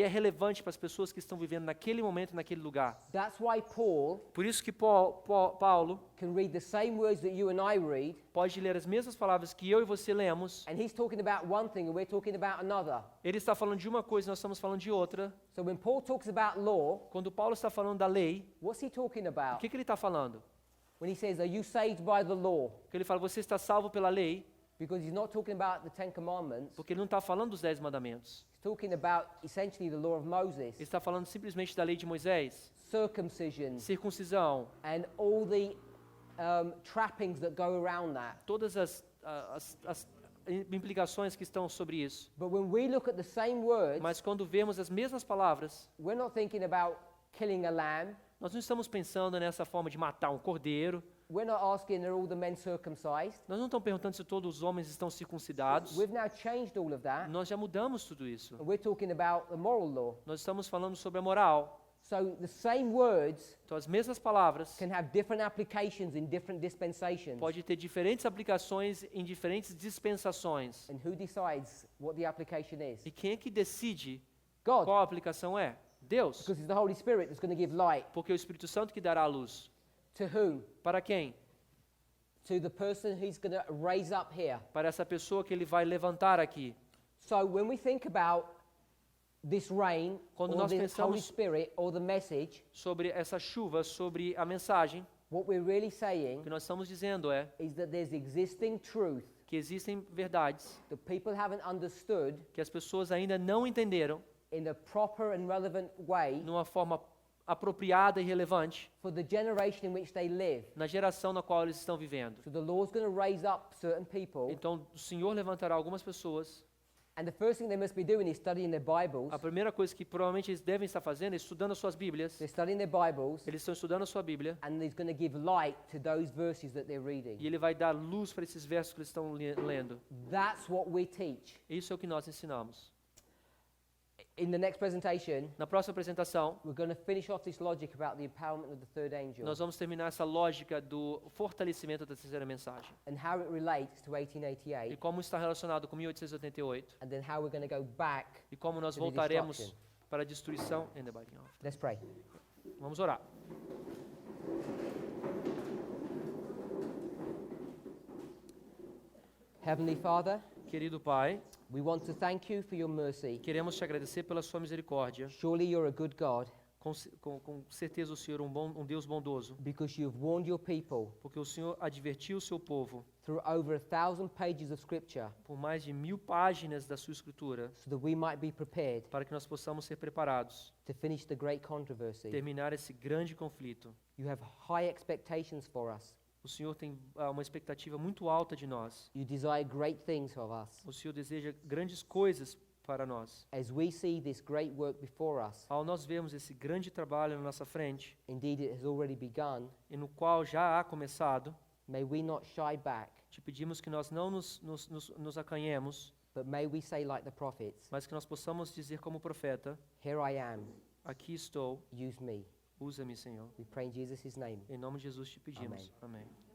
é relevante para as pessoas que estão vivendo naquele momento, naquele lugar. That's why Paul Por isso que Paulo can read the same words that you and I read, pode ler as mesmas palavras que eu e você lemos. and he's talking about one thing and we're talking about another. Ele está falando de uma coisa, nós estamos falando de outra. So when Paul talks about law, Quando Paulo está falando da lei, what's he talking o about? que ele está falando? When he says, are you saved by the law? Porque ele fala, você está salvo pela lei, Because he's not talking about the Ten Commandments. porque ele não está falando dos 10 mandamentos. He's talking about essentially the law of Moses, Ele está falando simplesmente da lei de Moisés, circumcision, circuncisão, and all the trappings that go around that. todas as implicações que estão sobre isso. But when we look at the same words, Mas quando vemos as mesmas palavras, we're not thinking about killing a lamb. nós não estamos pensando nessa forma de matar um cordeiro. We're not asking, are all the men circumcised? Nós não estamos perguntando se todos os homens estão circuncidados. We've now changed all of that. Nós já mudamos tudo isso. And we're talking about the moral law. Nós estamos falando sobre a moral. So the same words Então, as mesmas palavras can have different applications in different dispensations. pode ter diferentes aplicações em diferentes dispensações. And who decides what the application is? E quem é que decide God. qual a aplicação é? Deus. Because it's the Holy Spirit that's going to give light. Porque é o Espírito Santo que dará a luz. To whom? Para quem? To the person he's going to raise up here. Para essa pessoa que ele vai levantar aqui. So when we think about this rain, Quando or nós the Holy pensamos- Spirit, or the message, Sobre essa chuva, sobre a mensagem, what we're really o saying que nós estamos dizendo é is that there's existing truth que existem verdades that people haven't understood que as pessoas ainda não entenderam in a proper and relevant way numa forma apropriada e relevante for the generation in which they live. na geração na qual eles estão vivendo. So the Lord's going to raise up certain people, Então, o Senhor levantará algumas pessoas. and the first thing they must be doing is studying their Bibles. A primeira coisa que provavelmente eles devem estar fazendo é estudando as suas Bíblias. They're studying their Bibles, Eles estão estudando a sua Bíblia and He's going to give light to those verses that they're e reading. Ele vai dar luz para esses versos que eles estão lendo. That's what we teach. Isso é o que nós ensinamos. In the next presentation, Na próxima apresentação, we're going to finish off this logic about the empowerment of the third angel nós vamos terminar essa lógica do fortalecimento da terceira mensagem and how it relates to e 1888, como está relacionado com 1888 and then how we're going to go back. e como nós To the voltaremos destruction. para a destruição. And the binding of. Let's pray. Vamos orar. Heavenly Father, Querido Pai, we want to thank you for your mercy. queremos te agradecer pela sua misericórdia. Surely you're a good God Com certeza o Senhor é um Deus bondoso, because you've warned your people porque o Senhor advertiu o seu povo through over 1,000 pages of scripture por mais de 1000 páginas da sua escritura so that we might be prepared para que nós possamos ser preparados, to finish the great controversy. terminar esse grande conflito. You have high expectations for us. O Senhor tem uma expectativa muito alta de nós. You desire great things of us. O Senhor deseja grandes coisas para nós. As we see this great work before us, Ao nós vermos esse grande trabalho na nossa frente, indeed it has already begun, e no qual já há começado, may we not shy back, te pedimos que nós não nos acanhemos, but may we say like the prophets, mas que nós possamos dizer como profeta, here I am, aqui estou, use me. usa-me, Senhor. We pray in Jesus' name. Em nome de Jesus te pedimos. Amém.